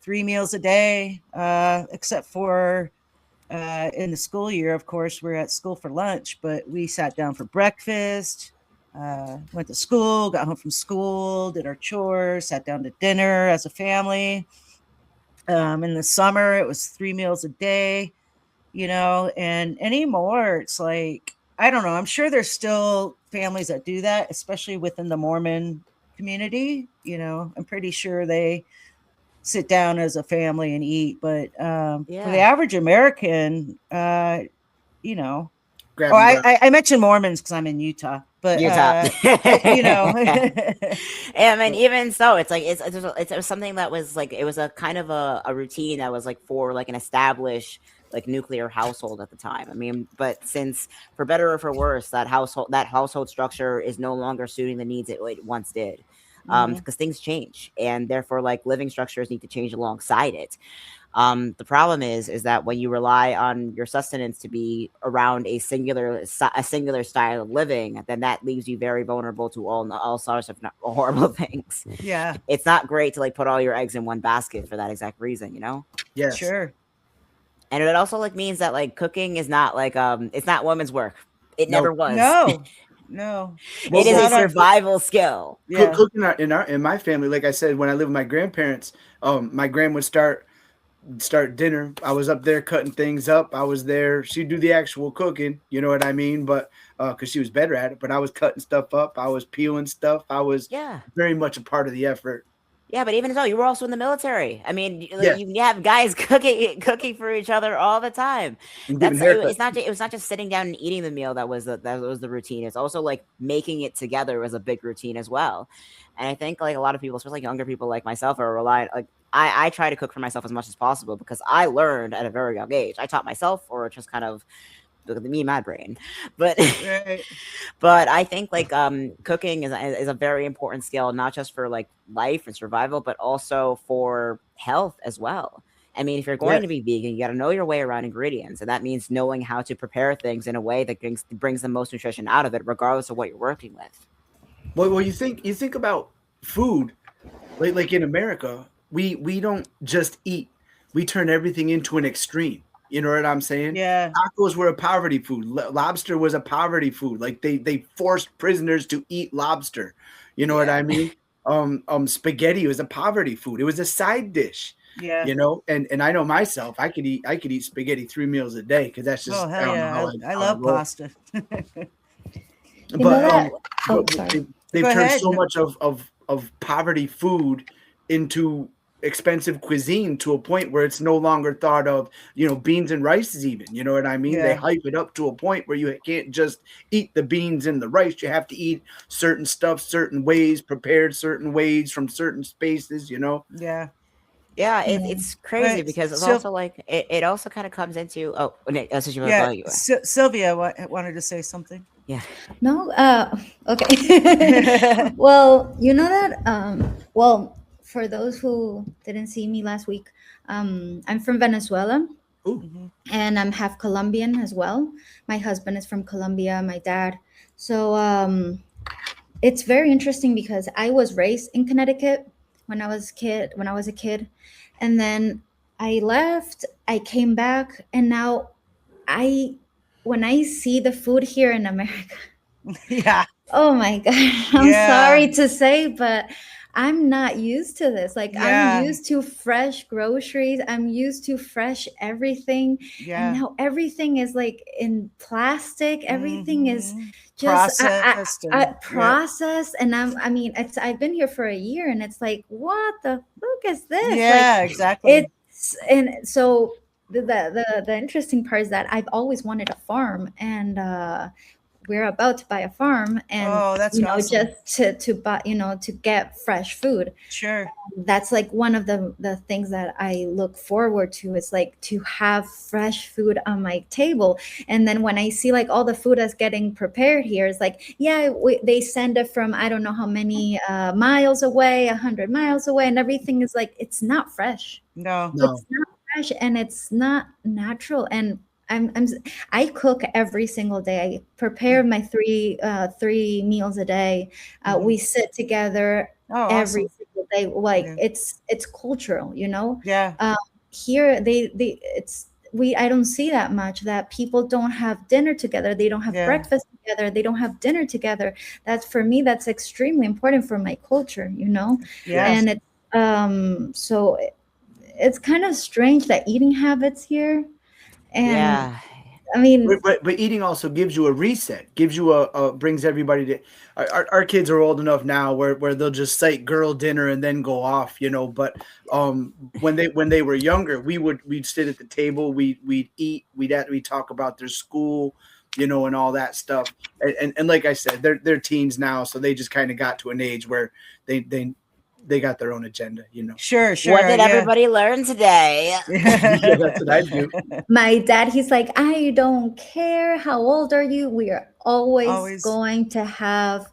3 meals a day, except for in the school year. Of course, we're at school for lunch, but we sat down for breakfast. Went to school, got home from school, did our chores, sat down to dinner as a family. In the summer, it was 3 meals a day. And anymore it's like I don't know, I'm sure there's still families that do that, especially within the Mormon community. I'm pretty sure they sit down as a family and eat, but for the Yeah. average American, you know Grab oh and go. I mentioned Mormons because I'm in Utah, but Utah. you know I mean, even so, it's like it was something that was like it was a kind of a routine that was like for like an established like nuclear household at the time. I mean, but since for better or for worse, that household structure is no longer suiting the needs it once did. Mhm. Because things change, and therefore, like living structures need to change alongside it. The problem is that when you rely on your sustenance to be around a singular style of living, then that leaves you very vulnerable to all sorts of horrible things. Yeah, It's not great to like put all your eggs in one basket for that exact reason, you know. Yes. sure. And it also like means that like cooking is not like it's not women's work. It never No. was. No, no, It Well, it's is a not well, a survival skill. yeah. cooking in my family, like I said, when I lived with my grandparents, my grand would start dinner. I was up there cutting things up. I was there. She'd do the actual cooking, you know what I mean? But because she was better at it, but I was cutting stuff up. I was peeling stuff. I was Yeah. very much a part of the effort. Yeah, but even so, you were also in the military. I mean, like, Yeah, you have guys cooking for each other all the time. and giving That's haircuts. it was not just sitting down and eating the meal that was the routine. It's also like making it together was a big routine as well. And I think like a lot of people, especially younger people like myself, are reliant. Like I try to cook for myself as much as possible because I learned at a very young age. I taught myself, or just kind of me and my brain, but Right. but I think like cooking is a very important skill, not just for like life and survival, but also for health as well. I mean, if you're going Yes. to be vegan, you got to know your way around ingredients, and that means knowing how to prepare things in a way that brings the most nutrition out of it, regardless of what you're working with. Well, you think about food, like in America, we don't just eat. We turn everything into an extreme. You know what I'm saying? Yeah, Tacos were a poverty food. Lobster was a poverty food. Like they forced prisoners to eat lobster. You know what Yeah, I mean? Spaghetti was a poverty food. It was a side dish. yeah. You know, and I know myself. I could eat spaghetti 3 meals a day because that's Oh just I hell don't know yeah! I how I love roll. pasta. You know But that? but Oh, sorry. they've Go turned ahead. so much of poverty food into expensive cuisine to a point where it's no longer thought of, beans and rice is even, you know what I mean? They Yeah, hype it up to a point where you can't just eat the beans and the rice. You have to eat certain stuff certain ways, prepared certain ways from certain spaces. yeah. yeah, Yeah. it's crazy Right. because it's So also like it also kind of comes into Nick, that's what you want to yeah, go you. Sylvia wanted to say something. Yeah. No, okay. Well, you know that, well, for those who didn't see me last week, I'm from Venezuela Ooh. Mhm. and I'm half Colombian as well. My husband is from Colombia, my dad. So, it's very interesting because I was raised in Connecticut when I was a kid, and then I left, I came back, and now I when I see the food here in America, Yeah, oh my God, I'm yeah, sorry to say, but I'm not used to this. Like, I'm yeah, used to fresh groceries, I'm used to fresh everything. And yeah. now everything is like in plastic, everything is Hmm. just Processed and yeah, processed. And I mean, I've been here for a year and it's like, what the fuck is this? Like, yeah, exactly. it's, and so the interesting part is that I've always wanted a farm, and we're about to buy a farm, and Oh, that's awesome. just to buy, to get fresh food. Sure. That's like one of the things that I look forward to, is like to have fresh food on my table. And then when I see like all the food that's getting prepared here, it's like, yeah, they send it from I don't know how many miles away, 100 miles away, and everything is like, it's not fresh, No. No. it's not fresh, and it's not natural. And I cook every single day. I prepare my three meals a day. Mhm. We sit together Oh, every awesome. single day. Like, Yeah. it's cultural, you know. Yeah. Here they it's we I don't see that much, that people don't have dinner together. They don't have Yeah. breakfast together. They don't have dinner together. That's, for me, that's extremely important for my culture, you know. Yeah. Yes. And it's so it's kind of strange, that eating habits here. And Yeah. I mean, But eating also gives you a reset, gives you brings everybody to. Our kids are old enough now where they'll just cite girl dinner and then go off. But when they were younger, we'd sit at the table, we'd eat, we'd talk about their school, and all that stuff. And like I said, they're teens now, so they just kind of got to an age where they they got their own agenda, you know. Sure. What did Yeah. everybody learn today? Yeah, that's what I do. My dad, he's like, I don't care how old are you. We are always Always. going to have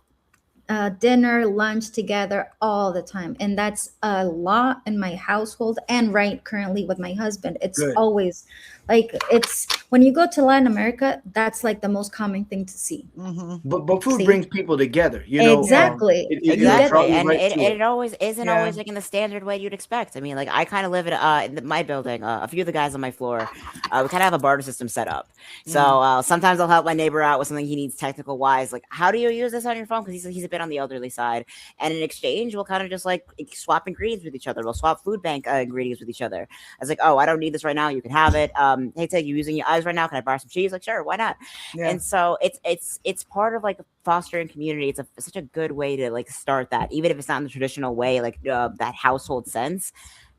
dinner, lunch together all the time. And that's a lot in my household. And right currently with my husband, it's Good. always like, it's when you go to Latin America, that's like the most common thing to see. But food See? brings people together, you know. Exactly. You It'll get Exactly, draw you and right it, to it always isn't always Yeah. like in the standard way you'd expect. I mean, like I kind of live in my building. A few of the guys on my floor, we kind of have a barter system set up. So sometimes I'll help my neighbor out with something he needs technical wise. Like, how do you use this on your phone? Because he's a bit on the elderly side, and in exchange, we'll kind of just like swap ingredients with each other. We'll swap food bank ingredients with each other. I was like, oh, I don't need this right now. You can have it. Hey, Tig, you using your eyes right now? Can I borrow some cheese? Like, sure, why not? Yeah. And so it's part of like fostering community. It's such a good way to like start that, even if it's not in the traditional way, like that household sense.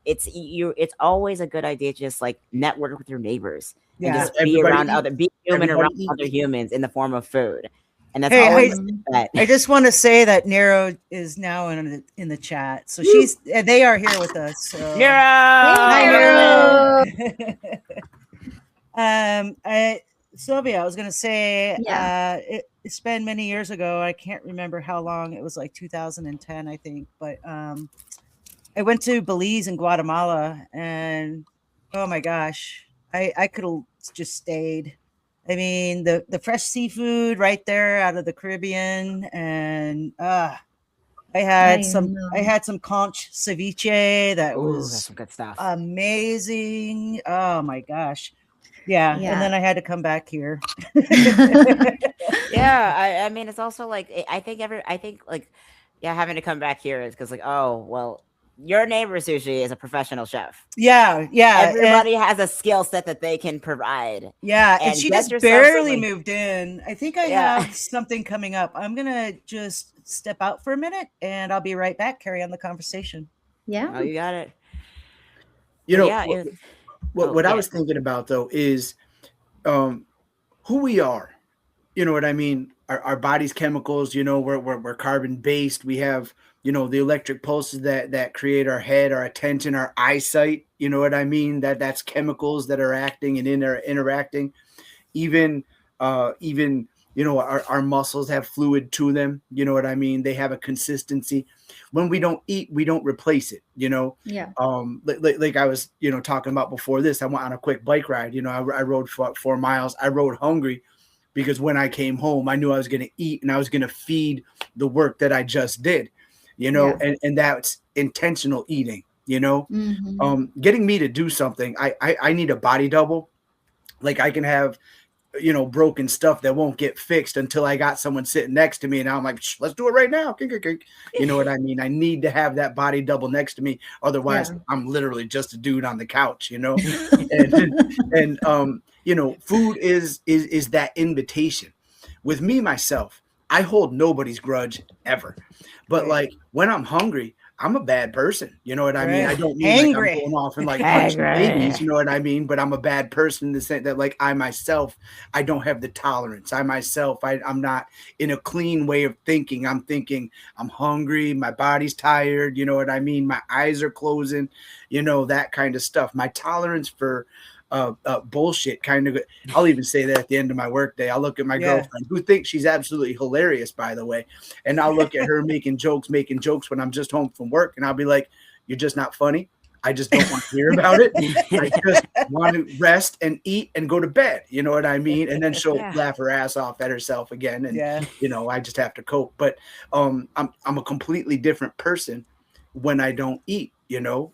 It's always a good idea to just like network with your neighbors and Yeah. just be human Everybody around eats. other humans in the form of food. And that's Hey, always I just want to say that Nero is now in the chat, so they are here with us. So. Nero! Hi, Nero! Sylvia, I was gonna say, Yeah. it's been many years ago. I can't remember how long. It was like 2010, I think. But I went to Belize and Guatemala, and oh my gosh, I could have just stayed. I mean, the fresh seafood right there out of the Caribbean, and I had some conch ceviche that Ooh, that's was some good stuff. amazing. Oh my gosh. Yeah. And then I had to come back here. Yeah, I mean, it's also like I think like having to come back here is because like, oh well, your neighbor Sushi is a professional chef. Yeah. Everybody has a skill set that they can provide. Yeah, and she just barely moved in. I think I have something coming up. I'm gonna just step out for a minute, and I'll be right back. Carry on the conversation. Yeah. Oh, you got it. You know, what I was thinking about though is who we are. You know what I mean? Our body's chemicals, you know, we're carbon based. We have, you know, the electric pulses that create our head, our attention, our eyesight. You know what I mean? That's chemicals that are acting and interacting. Even you know, our muscles have fluid to them. You know what I mean? They have a consistency. When we don't eat, we don't replace it. You know. Yeah. Like I was, you know, talking about before this. I went on a quick bike ride. You know, I rode 4 miles. I rode hungry, because when I came home, I knew I was going to eat and I was going to feed the work that I just did, you know, and that's intentional eating, you know. Getting me to do something, I need a body double. Like I can have, you know, broken stuff that won't get fixed until I got someone sitting next to me. And I'm like, let's do it right now. You know what I mean? I need to have that body double next to me. Otherwise, I'm literally just a dude on the couch, you know? and you know, food is that invitation. With me, myself, I hold nobody's grudge ever. But like when I'm hungry, I'm a bad person. You know what I mean? I don't mean like I'm going off and like punching babies, you know what I mean? But I'm a bad person in the sense that like I myself, I don't have the tolerance. I myself, I'm not in a clean way of thinking. I'm thinking I'm hungry. My body's tired. You know what I mean? My eyes are closing, you know, that kind of stuff. My tolerance for bullshit kind of, I'll even say that at the end of my workday. I'll look at my girlfriend, who thinks she's absolutely hilarious, by the way, and I'll look at her making jokes when I'm just home from work, and I'll be like, you're just not funny. I just don't want to hear about it. I just want to rest and eat and go to bed. You know what I mean? And then she'll laugh her ass off at herself again, and you know, I just have to cope. But I'm a completely different person when I don't eat. You know,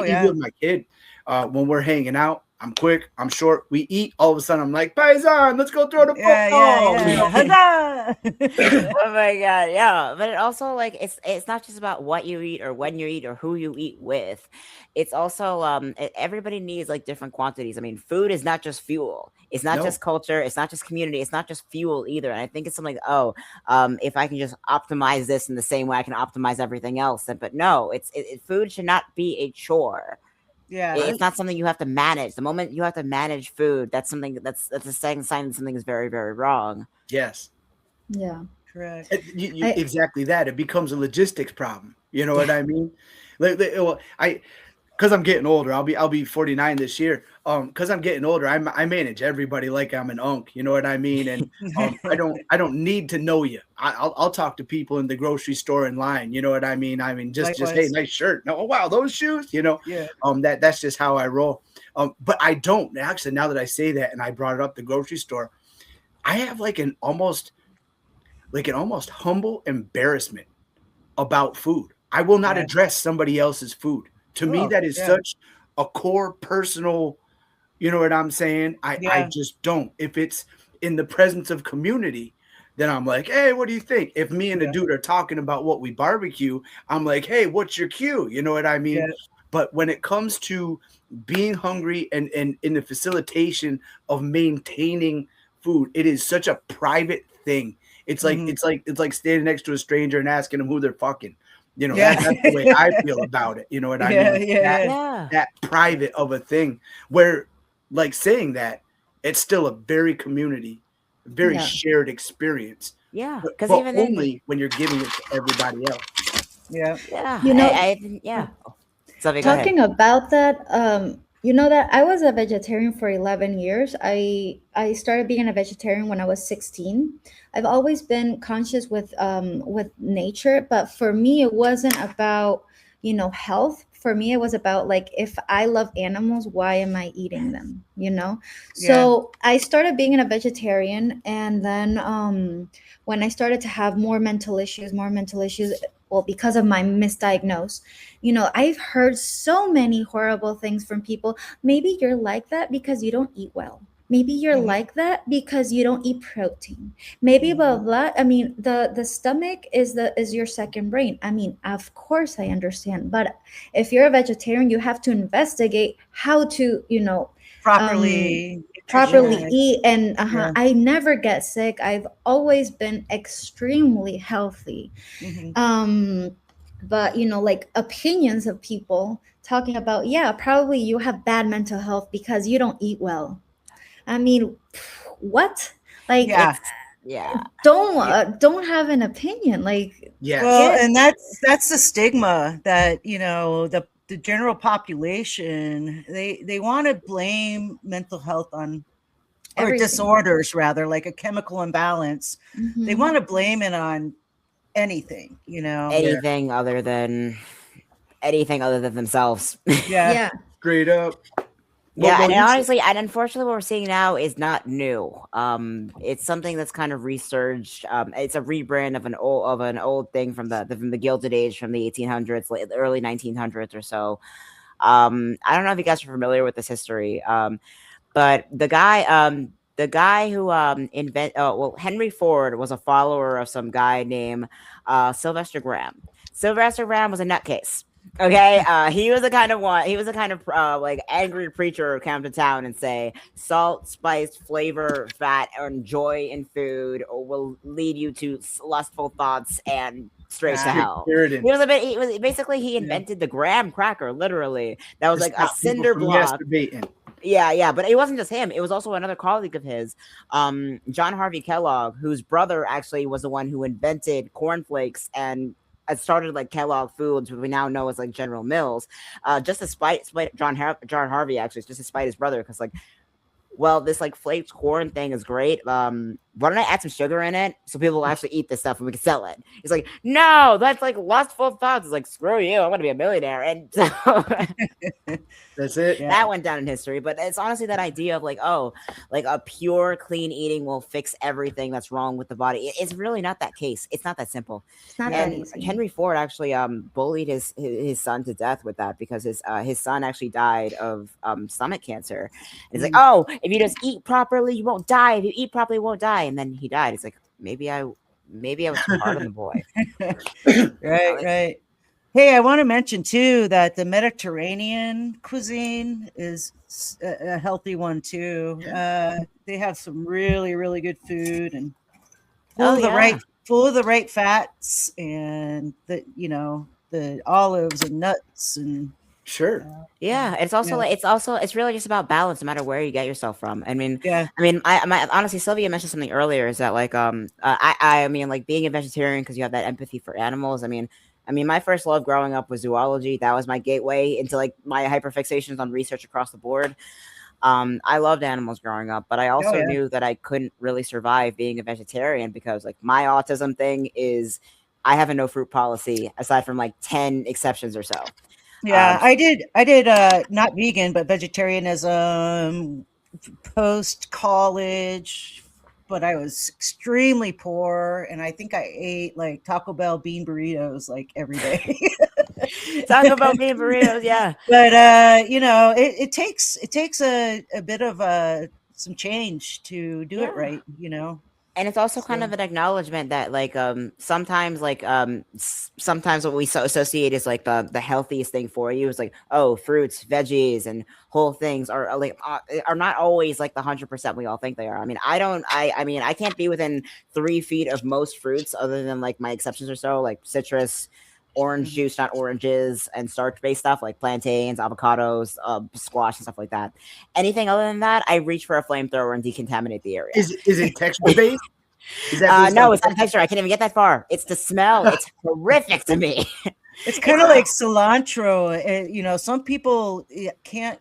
even with my kid, when we're hanging out, I'm quick, I'm short. We eat. All of a sudden, I'm like, Paisan, let's go throw the football. Oh my god, yeah. But it also like it's not just about what you eat or when you eat or who you eat with. It's also everybody needs like different quantities. I mean, food is not just fuel. It's not just culture. It's not just community. It's not just fuel either. And I think it's something like, if I can just optimize this in the same way I can optimize everything else. But no, food should not be a chore. Yeah, it's not something you have to manage. The moment you have to manage food, that's something that's a second sign that something is very, very wrong. Yes. Yeah. Correct. Exactly that. It becomes a logistics problem. You know what I mean? Well, because I'm getting older. I'll be 49 this year. Because I'm getting older, I manage everybody like I'm an unk. You know what I mean? And I don't need to know you. I'll talk to people in the grocery store in line. You know what I mean? I mean just hey, Likewise. nice shirt. No, oh, wow, those shoes. You know, Yeah. that's just how I roll. But I don't actually. Now that I say that, and I brought it up, the grocery store, I have like an almost humble embarrassment about food. I will not Yeah. address somebody else's food. To me, Oh, that is yeah. such a core personal, you know what I'm saying? I Yeah. just don't. If it's in the presence of community, then I'm like, hey, what do you think? If me and the Yeah. dude are talking about what we barbecue, I'm like, hey, what's your cue? You know what I mean? Yeah. But when it comes to being hungry and in the facilitation of maintaining food, it is such a private thing. Mhm. It's like standing next to a stranger and asking them who they're fucking. You know, Yeah. that's the way I feel about it. You know what I Yeah, mean? yeah, yeah. Yeah. That private of a thing where, like, saying that, it's still a very community, very Yeah. shared experience, Yeah. Because but even then, only when you're giving it to everybody else. Yeah. yeah, You know, yeah. Sophie, go ahead. talking about that, you know that I was a vegetarian for 11 years. I started being a vegetarian when I was 16. I've always been conscious with nature, but for me it wasn't about, health. For me it was about, like, if I love animals, why am I eating them, Yeah. So I started being a vegetarian, and then when I started to have more mental issues, well, because of my misdiagnosed, I've heard so many horrible things from people. Maybe you're like that because you don't eat well. Maybe you're Mhm. like that because you don't eat protein. Maybe blah Mhm. blah. I mean, the stomach is your second brain. I mean, of course I understand, but if you're a vegetarian, you have to investigate how to, um, Properly properly nutritionized. eat. And Yeah. I never get sick. I've always been extremely healthy. Mhm. um but like opinions of people talking about, yeah, probably you have bad mental health because you don't eat well. I mean, what? Like, Yeah. It's yeah, don't have an opinion, like, Well, Yes. get and that's the stigma that, the general population, they wanna blame mental health on, or everything. disorders rather, like a chemical imbalance. They Hmm. wanna blame it on anything, you know? Yeah. anything other than themselves. Yeah. Yeah. Straight up. Yeah, Well, and you said, honestly, and unfortunately, what we're seeing now is not new. It's something that's kind of resurged. It's a rebrand of an old thing from the Gilded Age, from the 1800s, like the early 1900s or so. I don't know if you guys are familiar with this history. But the guy who Henry Ford was a follower of some guy named Sylvester Graham. Sylvester Graham was a nutcase. Okay, he was the kind of one. He was the kind of like angry preacher who come to town and say salt, spice, flavor, fat, and joy in food will lead you to lustful thoughts and straight to Ah, strict hell. Puritan He was a bit. He was basically he yeah. invented the graham cracker. Literally, that was to like a stop people cinder from block. masturbating. Yeah, yeah, but it wasn't just him. It was also another colleague of his, John Harvey Kellogg, whose brother actually was the one who invented cornflakes and started like Kellogg Foods, which we now know as like General Mills. Just despite John Harvey actually, just despite his brother, because like, well, this like flaked corn thing is great. Why don't I add some sugar in it so people will actually eat this stuff and we can sell it? He's like, no, that's like lustful thoughts. It's like, screw you, I'm gonna be a millionaire. And so That's it. Yeah. that went down in history. But it's honestly that idea of like, oh, like a pure clean eating will fix everything that's wrong with the body. It's really not that case. It's not that simple. It's not that Yeah. And easy. Henry Ford actually bullied his son to death with that, because his son actually died of stomach cancer. And he's like, Mm. oh, if you just eat properly, you won't die. If you eat properly, you won't die. And then he died. It's like, maybe I was too hard on the boy. Right, Like, right. Hey, I want to mention too that the Mediterranean cuisine is a healthy one too. They have some really, really good food, and oh yeah. full of the right fats, and the olives and nuts and Sure. Yeah, it's also yeah, like it's really just about balance, no matter where you get yourself from. yeah, Honestly, Sylvia mentioned something earlier. Is that like I mean, like being a vegetarian because you have that empathy for animals. I mean, I mean, my first love growing up was zoology. That was my gateway into like my hyperfixations on research across the board. I loved animals growing up, but I Oh also yeah. knew that I couldn't really survive being a vegetarian because like my autism thing is I have a no fruit policy aside from like 10 exceptions or so. Yeah, S- I did not vegan, but vegetarianism post college, but I was extremely poor and I think I ate like Taco Bell bean burritos like every day. Talk about being burritos, yeah. But you know, it takes a bit of some change to do it Yeah. right, you know. And it's also kind So of an acknowledgement that like sometimes like sometimes what we associate is like the healthiest thing for you is like, oh, fruits, veggies, and whole things are not always like the 100% we all think they are. I mean, I mean, I can't be within 3 feet of most fruits other than like my exceptions or so, like citrus, orange mhm. juice, not oranges, and starch based stuff like plantains, avocados, squash, and stuff like that. Anything other than that, I reach for a flamethrower and decontaminate the area. Is it texture based? Is that based on No, it's not the texture? texture. I can't even get that far. It's the smell. It's horrific to me. It's It's kind of like cilantro. You know, some people can't.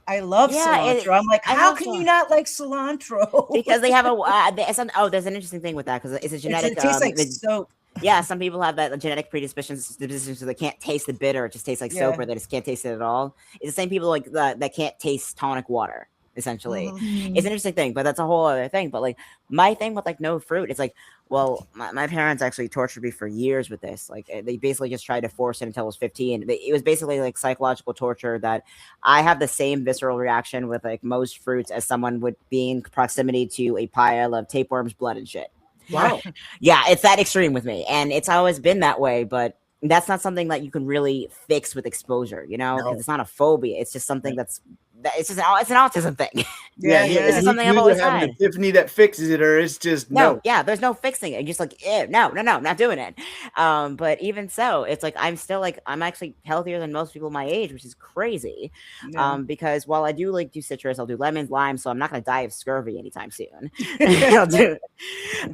I love yeah. cilantro. I'm like, I how love can you so not like cilantro? because they have a oh, there's an interesting thing with that because it's a genetic It tastes like soap. yeah, some people have that genetic predisposition so they can't taste the bitter. It just tastes like soap, Yeah. or they just can't taste it at all. It's the same people like that can't taste tonic water. Essentially, Hmm. it's an interesting thing, but that's a whole other thing. But like my thing with like no fruit, it's like, well, my parents actually tortured me for years with this. Like they basically just tried to force it until I was 15. It was basically like psychological torture that I have the same visceral reaction with like most fruits as someone would be in proximity to a pile of tapeworms, blood, and shit. Wow. Yeah, it's that extreme with me, and it's always been that way. But that's not something that you can really fix with exposure, you know, because No. it's not a phobia. It's just something it's just it's an autism thing. Yeah, Yeah, It's yeah. just something I've you always either have an had. epiphany that fixes it, or it's just No, no. yeah, there's no fixing it. Just like, no, not doing it. But even so, it's like I'm still like I'm actually healthier than most people my age, which is crazy. Yeah. Because while I do like do citrus, I'll do lemons, limes, so I'm not gonna die of scurvy anytime soon. I'll do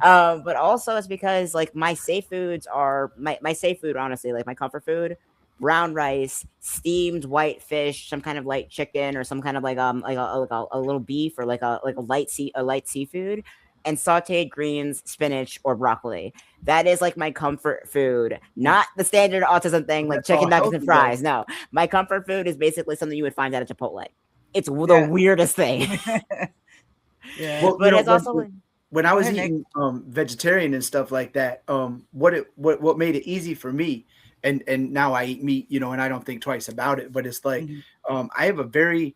but also it's because like my safe foods are my safe food, honestly, like my comfort food, brown rice, steamed white fish, some kind of light chicken, or some kind of like a little beef, or like a light seafood, and sauteed greens, spinach, or broccoli. That is like my comfort food, not the standard autism thing like That's all chicken nuggets and healthy though. fries. No, my comfort food is basically something you would find at a Chipotle. It's the Yeah. weirdest thing. Yeah. Well, But it's also like when I Go was ahead, Nick. eating vegetarian and stuff like that, what made it easy for me, and now I eat meat, you know, and I don't think twice about it. But it's like Mhm. I have a very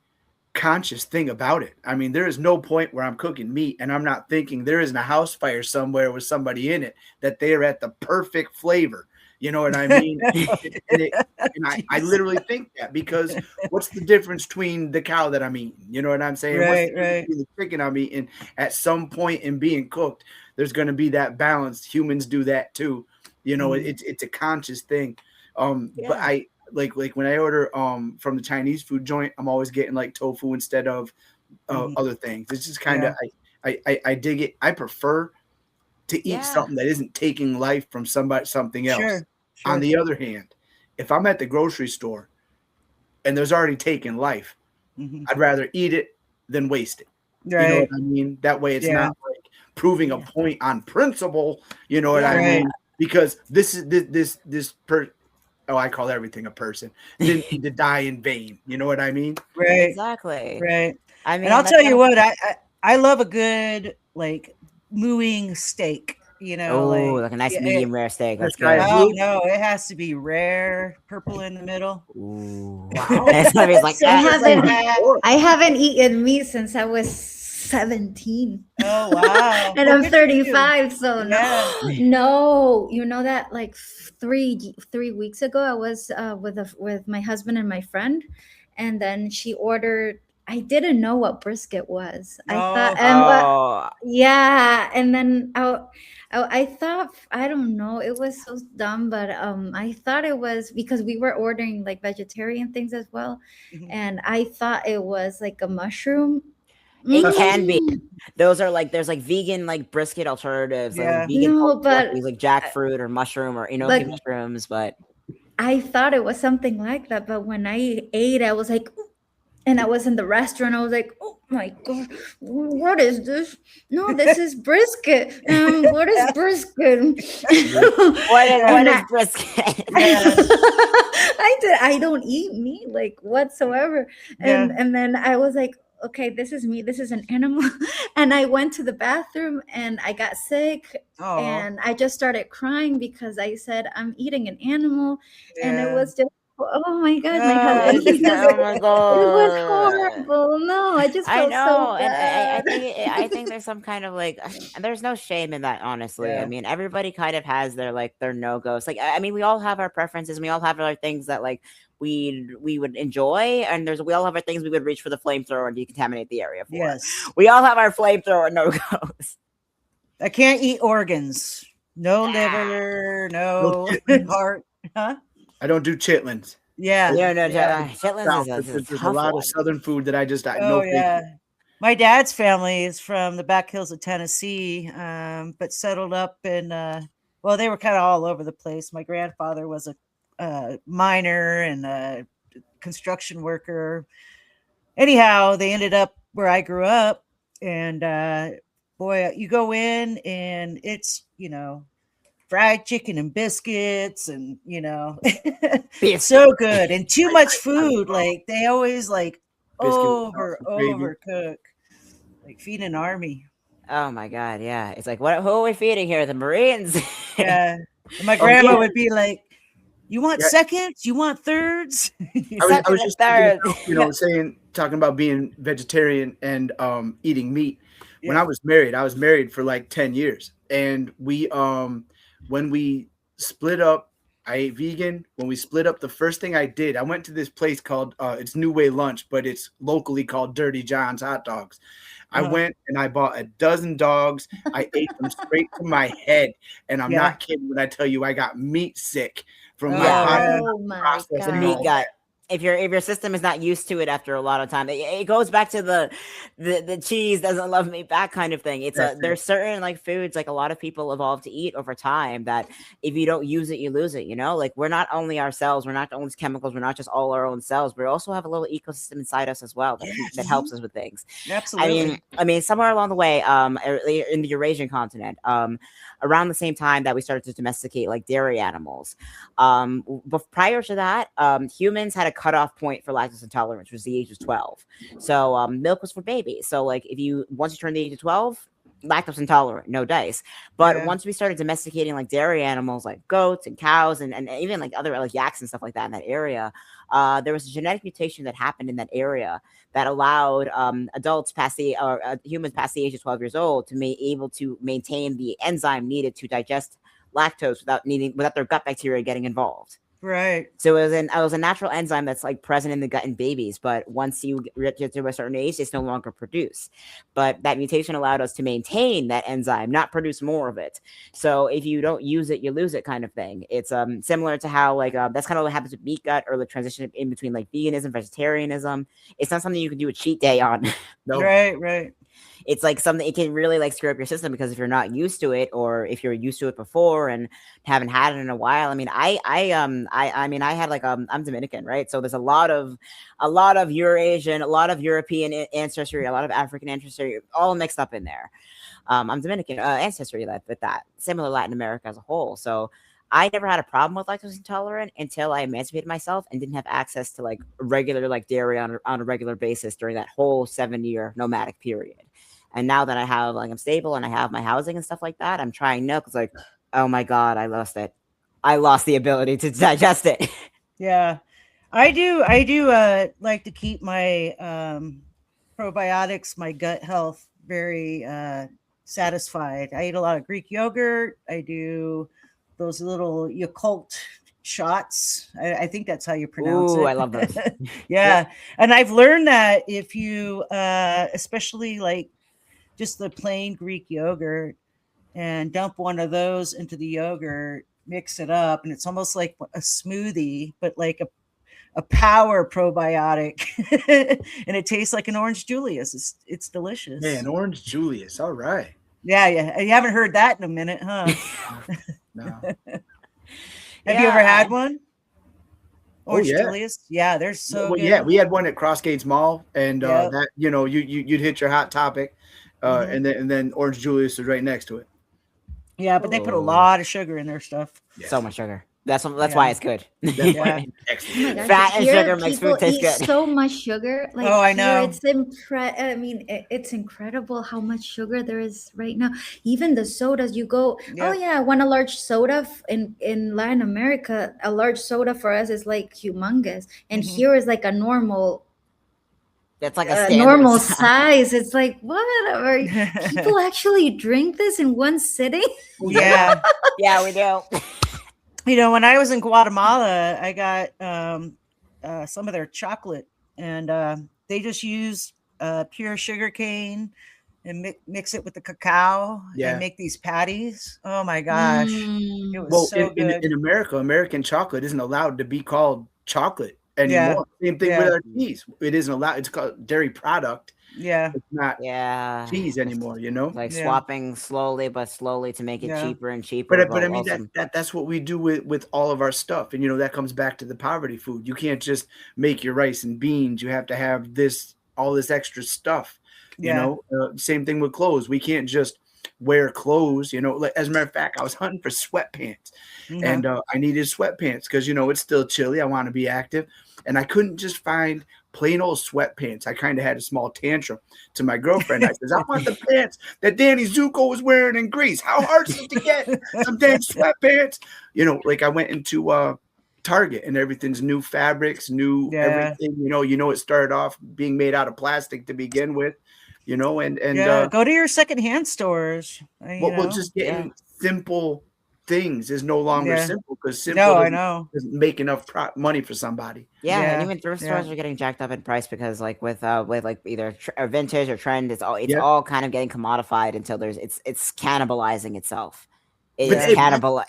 conscious thing about it. I mean, there is no point where I'm cooking meat and I'm not thinking there isn't a house fire somewhere with somebody in it that they're at the perfect flavor. You know what I mean? And, it, and I Jeez. literally think that because what's the difference between the cow that I'm eating? You know what I'm saying? What's the Right, difference right. between the chicken I'm eating? At some point in being cooked, there's going to be that balance. Humans do that too. You know, Mhm. it's a conscious thing. But yeah. I like when I order from the Chinese food joint, I'm always getting like tofu instead of Mhm. other things. It's just kind Yeah. of I dig it. I prefer to eat Yeah. something that isn't taking life from something else. Sure. On Sure. the other hand, if I'm at the grocery store and there's already taken life, Mhm. I'd rather eat it than waste it. You know what Right. I mean? That way it's Yeah. not like proving a Yeah. point on principle, you know what I Yeah. Right. mean? Because this oh, I call everything a person, didn't need to die in vain. You know what I mean? Right. Exactly. Right. I And I'll mean, that's tell kind you of what, I love a good like mooing steak. You know, oh, like like a nice yeah, medium rare steak. That's Sky good. oh blue. no, it has to be rare, purple in the middle. Ooh. Wow. And somebody's like, I It's like haven't that. I haven't eaten meat since I was 17. Oh wow. And Well, I'm good for you. 35, so no. Yeah. No, you know that like 3 weeks ago I was with my husband and my friend, and then she ordered. I didn't know what brisket was. I thought, No. and what, oh, yeah, and then I thought, I don't know, it was so dumb, but I thought it was because we were ordering like vegetarian things as well, Mhm. and I thought it was like a mushroom, It can be. Mm, Those are like there's like vegan like brisket alternatives, like Yeah. vegan no, pork but jerky, like jackfruit or mushroom or enoki but mushrooms, but I thought it was something like that. But when I ate, I was like, and I was in the restaurant. I was like, "Oh my god, what is this? No, this is brisket. What is brisket?" what And is brisket? Yeah. I don't eat meat like whatsoever. Yeah. And then I was like, okay, this is meat. This is an animal. And I went to the bathroom and I got sick. Oh. And I just started crying because I said I'm eating an animal, and it Yeah. was just, oh my god, my Oh, husband, he says Oh my it was god. horrible. No, I just I felt so know, and I bad. think I think there's some kind of like, and there's no shame in that, honestly. I yeah. mean, everybody kind of has their like their no goes. Like, I mean, we all have our preferences, and we all have our things that like we would enjoy, and we all have our things we would reach for the flamethrower and decontaminate the area for. Yes. We all have our flamethrower no goes. I can't eat organs. No Ah. liver, No no chitlins. heart. Huh? I don't do chitlins. Yeah. No, no, Yeah. chitlins South, is a there's a tough lot of one. southern food that I just Oh no thank yeah. you. My dad's family is from the back hills of Tennessee, but settled up in well, they were kind of all over the place. My grandfather was a miner and a construction worker. Anyhow, they ended up where I grew up, and boy, you go in and it's fried chicken and biscuits, and Biscuit. so good and too much I food. love Like they always like biscuit with sausage gravy. overcook, like feed an army. Oh my god, yeah. It's like, what? Who are we feeding here? The Marines? Yeah, and my Oh grandma yeah, would be like, "You want yeah. seconds? You want thirds?" I Second was and just thinking third. about, talking about being vegetarian and eating meat. When Yeah. I was married for like 10 years. And we when we split up, I ate vegan. When we split up, the first thing I did, I went to this place called it's New Way Lunch, but it's locally called Dirty John's Hot Dogs. I Uh-huh. went and I bought a dozen dogs. I ate them straight to my head. And I'm Yeah. not kidding when I tell you I got meat sick from my Oh Yeah. body yeah. not Oh my The processing god. meat all gut. If your system is not used to it after a lot of time, it goes back to the cheese doesn't love me back kind of thing. It's that. there's certain like foods like a lot of people evolve to eat over time that if you don't use it, you lose it. Like we're not only ourselves, we're not only chemicals, we're not just all our own cells. We also have a little ecosystem inside us as well that Yes. helps us with things. Absolutely. I mean, somewhere along the way, in the Eurasian continent, around the same time that we started to domesticate like dairy animals, but prior to that, humans had a cutoff point for lactose intolerance, which was the age of 12. So milk was for babies. So like if you once you turn the age of 12, lactose intolerant, no dice. But Yeah. once we started domesticating like dairy animals like goats and cows and even like other like yaks and stuff like that in that area, there was a genetic mutation that happened in that area that allowed adults past the or humans past the age of 12 years old to be able to maintain the enzyme needed to digest lactose without their gut bacteria getting involved. Right. So it was a natural enzyme that's like present in the gut in babies, but once you get to a certain age, it's no longer produced. But that mutation allowed us to maintain that enzyme, not produce more of it. So if you don't use it, you lose it, kind of thing. It's similar to how like that's kind of what happens with meat gut or the transition in between like veganism, vegetarianism. It's not something you can do a cheat day on. No. Right. It's like something it can really like screw up your system because if you're not used to it or if you're used to it before and haven't had it in a while. I mean, I mean I had like I'm Dominican, right? So there's a lot of Eurasian, a lot of European ancestry, a lot of African ancestry, all mixed up in there. I'm Dominican ancestry with that, similar Latin America as a whole. So I never had a problem with lactose intolerant until I emancipated myself and didn't have access to like regular like dairy on a regular basis during that whole 7-year nomadic period. And now that I have like I'm stable and I have my housing and stuff like that, I'm trying milk. It's like, oh my god, I lost it. I lost the ability to digest it. Yeah. I do like to keep my probiotics, my gut health very satisfied. I eat a lot of Greek yogurt. I do those little Yakult shots. I think that's how you pronounce Ooh, it. I love those. Yeah. And I've learned that if you especially like just the plain Greek yogurt and dump one of those into the yogurt, mix it up, and it's almost like a smoothie, but like a power probiotic, and it tastes like an orange Julius. It's delicious. Man, Orange Julius. All right. Yeah, yeah. You haven't heard that in a minute, huh? No. Have you ever Yeah, had one? Oh Orange yeah. Julius? Yeah, they're so Well, yeah, good. we had one at Crossgates Mall, and Yep. that you'd hit your Hot Topic, Mhm. and then Orange Julius was right next to it. Yeah, but they put a Oh, lot of sugar in their stuff. Yeah, so much sugar. That's Yeah. why it's good. that's why Yeah. it's Oh excellent. my gosh, Fat and here sugar makes people food taste eat good. so much sugar. Like Oh, I here, know. it's I mean, it's incredible how much sugar there is right now. Even the sodas, you go, oh Yep. yeah, I want a large soda. In Latin America, a large soda for us is like humongous, and Mhm. here is like a normal That's like a standard normal size. size. It's like whatever. People actually drink this in one sitting. Oh, Yeah. Yeah, we do. When I was in Guatemala, I got some of their chocolate, and they just use pure sugar cane and mix it with the cacao and yeah. make these patties. Oh my gosh, it Mm. was Well, so good. in America, American chocolate isn't allowed to be called chocolate Yeah, anymore. Same thing with yeah, our cheese. It isn't allowed. It's called dairy product. yeah, It's not Yeah. cheese anymore. You know. Like yeah, swapping slowly to make it yeah, cheaper and cheaper, But but I mean also that's what we do with all of our stuff, and that comes back to the poverty food. You can't just make your rice and beans. You have to have all this extra stuff. yeah. Same thing with clothes. We can't just wear clothes. Like, as a matter of fact, I was hunting for sweatpants, Uh-huh. and I needed sweatpants because it's still chilly. I want to be active, and I couldn't just find plain old sweatpants. I kind of had a small tantrum to my girlfriend. I says, I want the pants that Danny Zuko was wearing in Greece. How hard is it to get some dang sweatpants? Like, I went into Target, and everything's new fabrics, new Yeah, everything. It started off being made out of plastic to begin with. And yeah. Go to your secondhand stores. well, just yeah. getting simple things is no longer Yeah. simple, because simple No, I know. doesn't make enough money for somebody. Yeah, and Yeah, even thrift yeah, stores are getting jacked up in price because, like, with like either vintage or trend, it's Yeah. all kind of getting commodified until it's cannibalizing itself. But Yeah.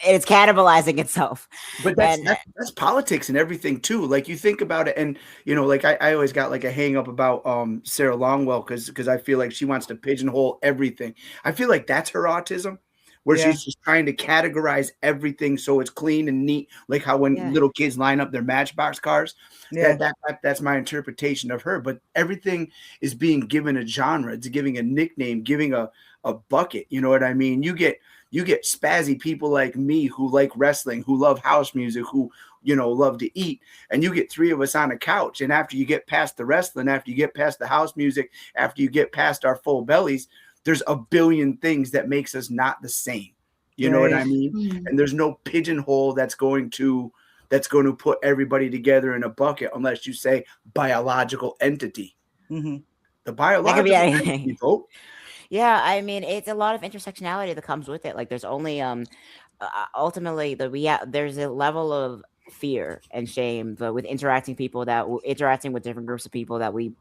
It's cannibalizing itself, But and that's politics and everything too. Like, you think about it, and like, I always got like a hang up about Sarah Longwell, because I feel like she wants to pigeonhole everything. I feel like that's her autism, where yeah, she's just trying to categorize everything so it's clean and neat, like how when yeah, little kids line up their Matchbox cars. yeah, That's my interpretation of her. But everything is being given a genre. It's giving a nickname, giving a bucket. You know what I mean? You get spazzy people like me who like wrestling, who love house music, who love to eat, and you get three of us on a couch, and after you get past the wrestling, after you get past the house music, after you get past our full bellies, there's a billion things that makes us not the same. You know what I right. mean? Mm. And there's no pigeonhole that's going to put everybody together in a bucket, unless you say biological entity. Hmm. The that could be biological anything. entity, folks. Yeah, I mean, it's a lot of intersectionality that comes with it. Like, there's only ultimately there's a level of fear and shame with interacting with different groups of people that we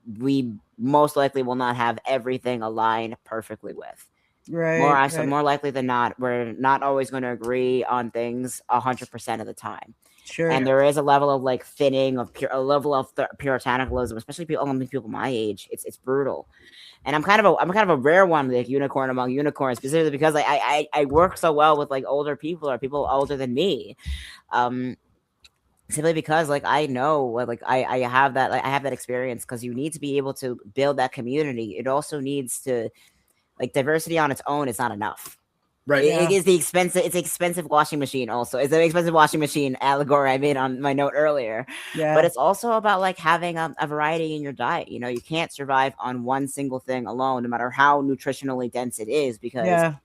most likely will not have everything aligned perfectly with. Right, right. More likely than not, we're not always going to agree on things 100% of the time. Sure. And there is a level of like thinning of a level of puritanicalism, especially people my age. It's brutal. And I'm kind of a rare one, like unicorn among unicorns, specifically because I work so well with like older people or people older than me, simply because like I know like I have that experience, because you need to be able to build that community. It also needs to, like, diversity on its own is not enough. Right. Yeah. It's expensive washing machine. Also, it's an expensive washing machine allegory I made on my note earlier. Yeah. But it's also about like having a variety in your diet. You can't survive on one single thing alone, no matter how nutritionally dense it is, because Yeah.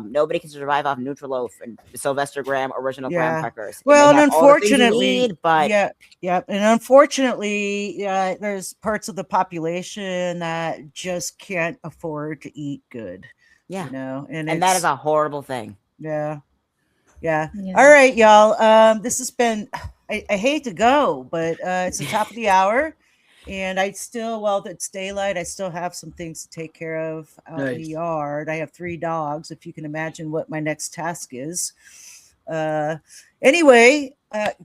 nobody can survive off Nutriloaf and Sylvester Graham original graham Yeah. crackers. It Well, may and have all the things you unfortunately, need, but yeah, yeah, and unfortunately, yeah, there's parts of the population that just can't afford to eat good. yeah, And and that is it's a horrible thing. yeah, yeah. Yeah. All right, y'all. This has been. I hate to go, but it's the top of the hour, and while it's daylight, I still have some things to take care of out in the Nice. yard. I have 3 dogs. If you can imagine what my next task is. Anyway,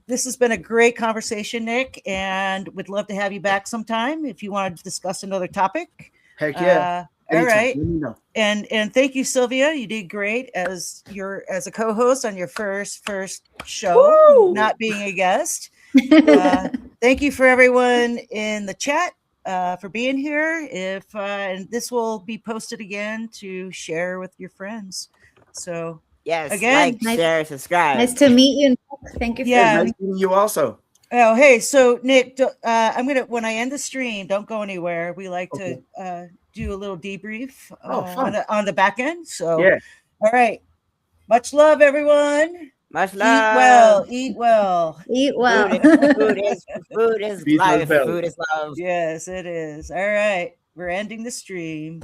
This has been a great conversation, Nick, and would love to have you back sometime if you want to discuss another topic. Heck yeah. All Anytime. right. Let me know. And thank you, Sylvia. You did great as a co-host on your first show, Woo! not being a guest. Thank you for everyone in the chat for being here. And this will be posted again to share with your friends. So Yes, again, like, share, subscribe. Nice to meet you. Thank you for Yeah. Nice meeting you also. Oh, hey, so Nick, I'm gonna when I end the stream, don't go anywhere. We like Okay. to do a little debrief fun. on the back end. So, Yeah. all right, much love, everyone. Much Eat love. well, eat well. Eat well. Food is Feed those life. bellies. Food is love. Yes, it is. All right, we're ending the stream.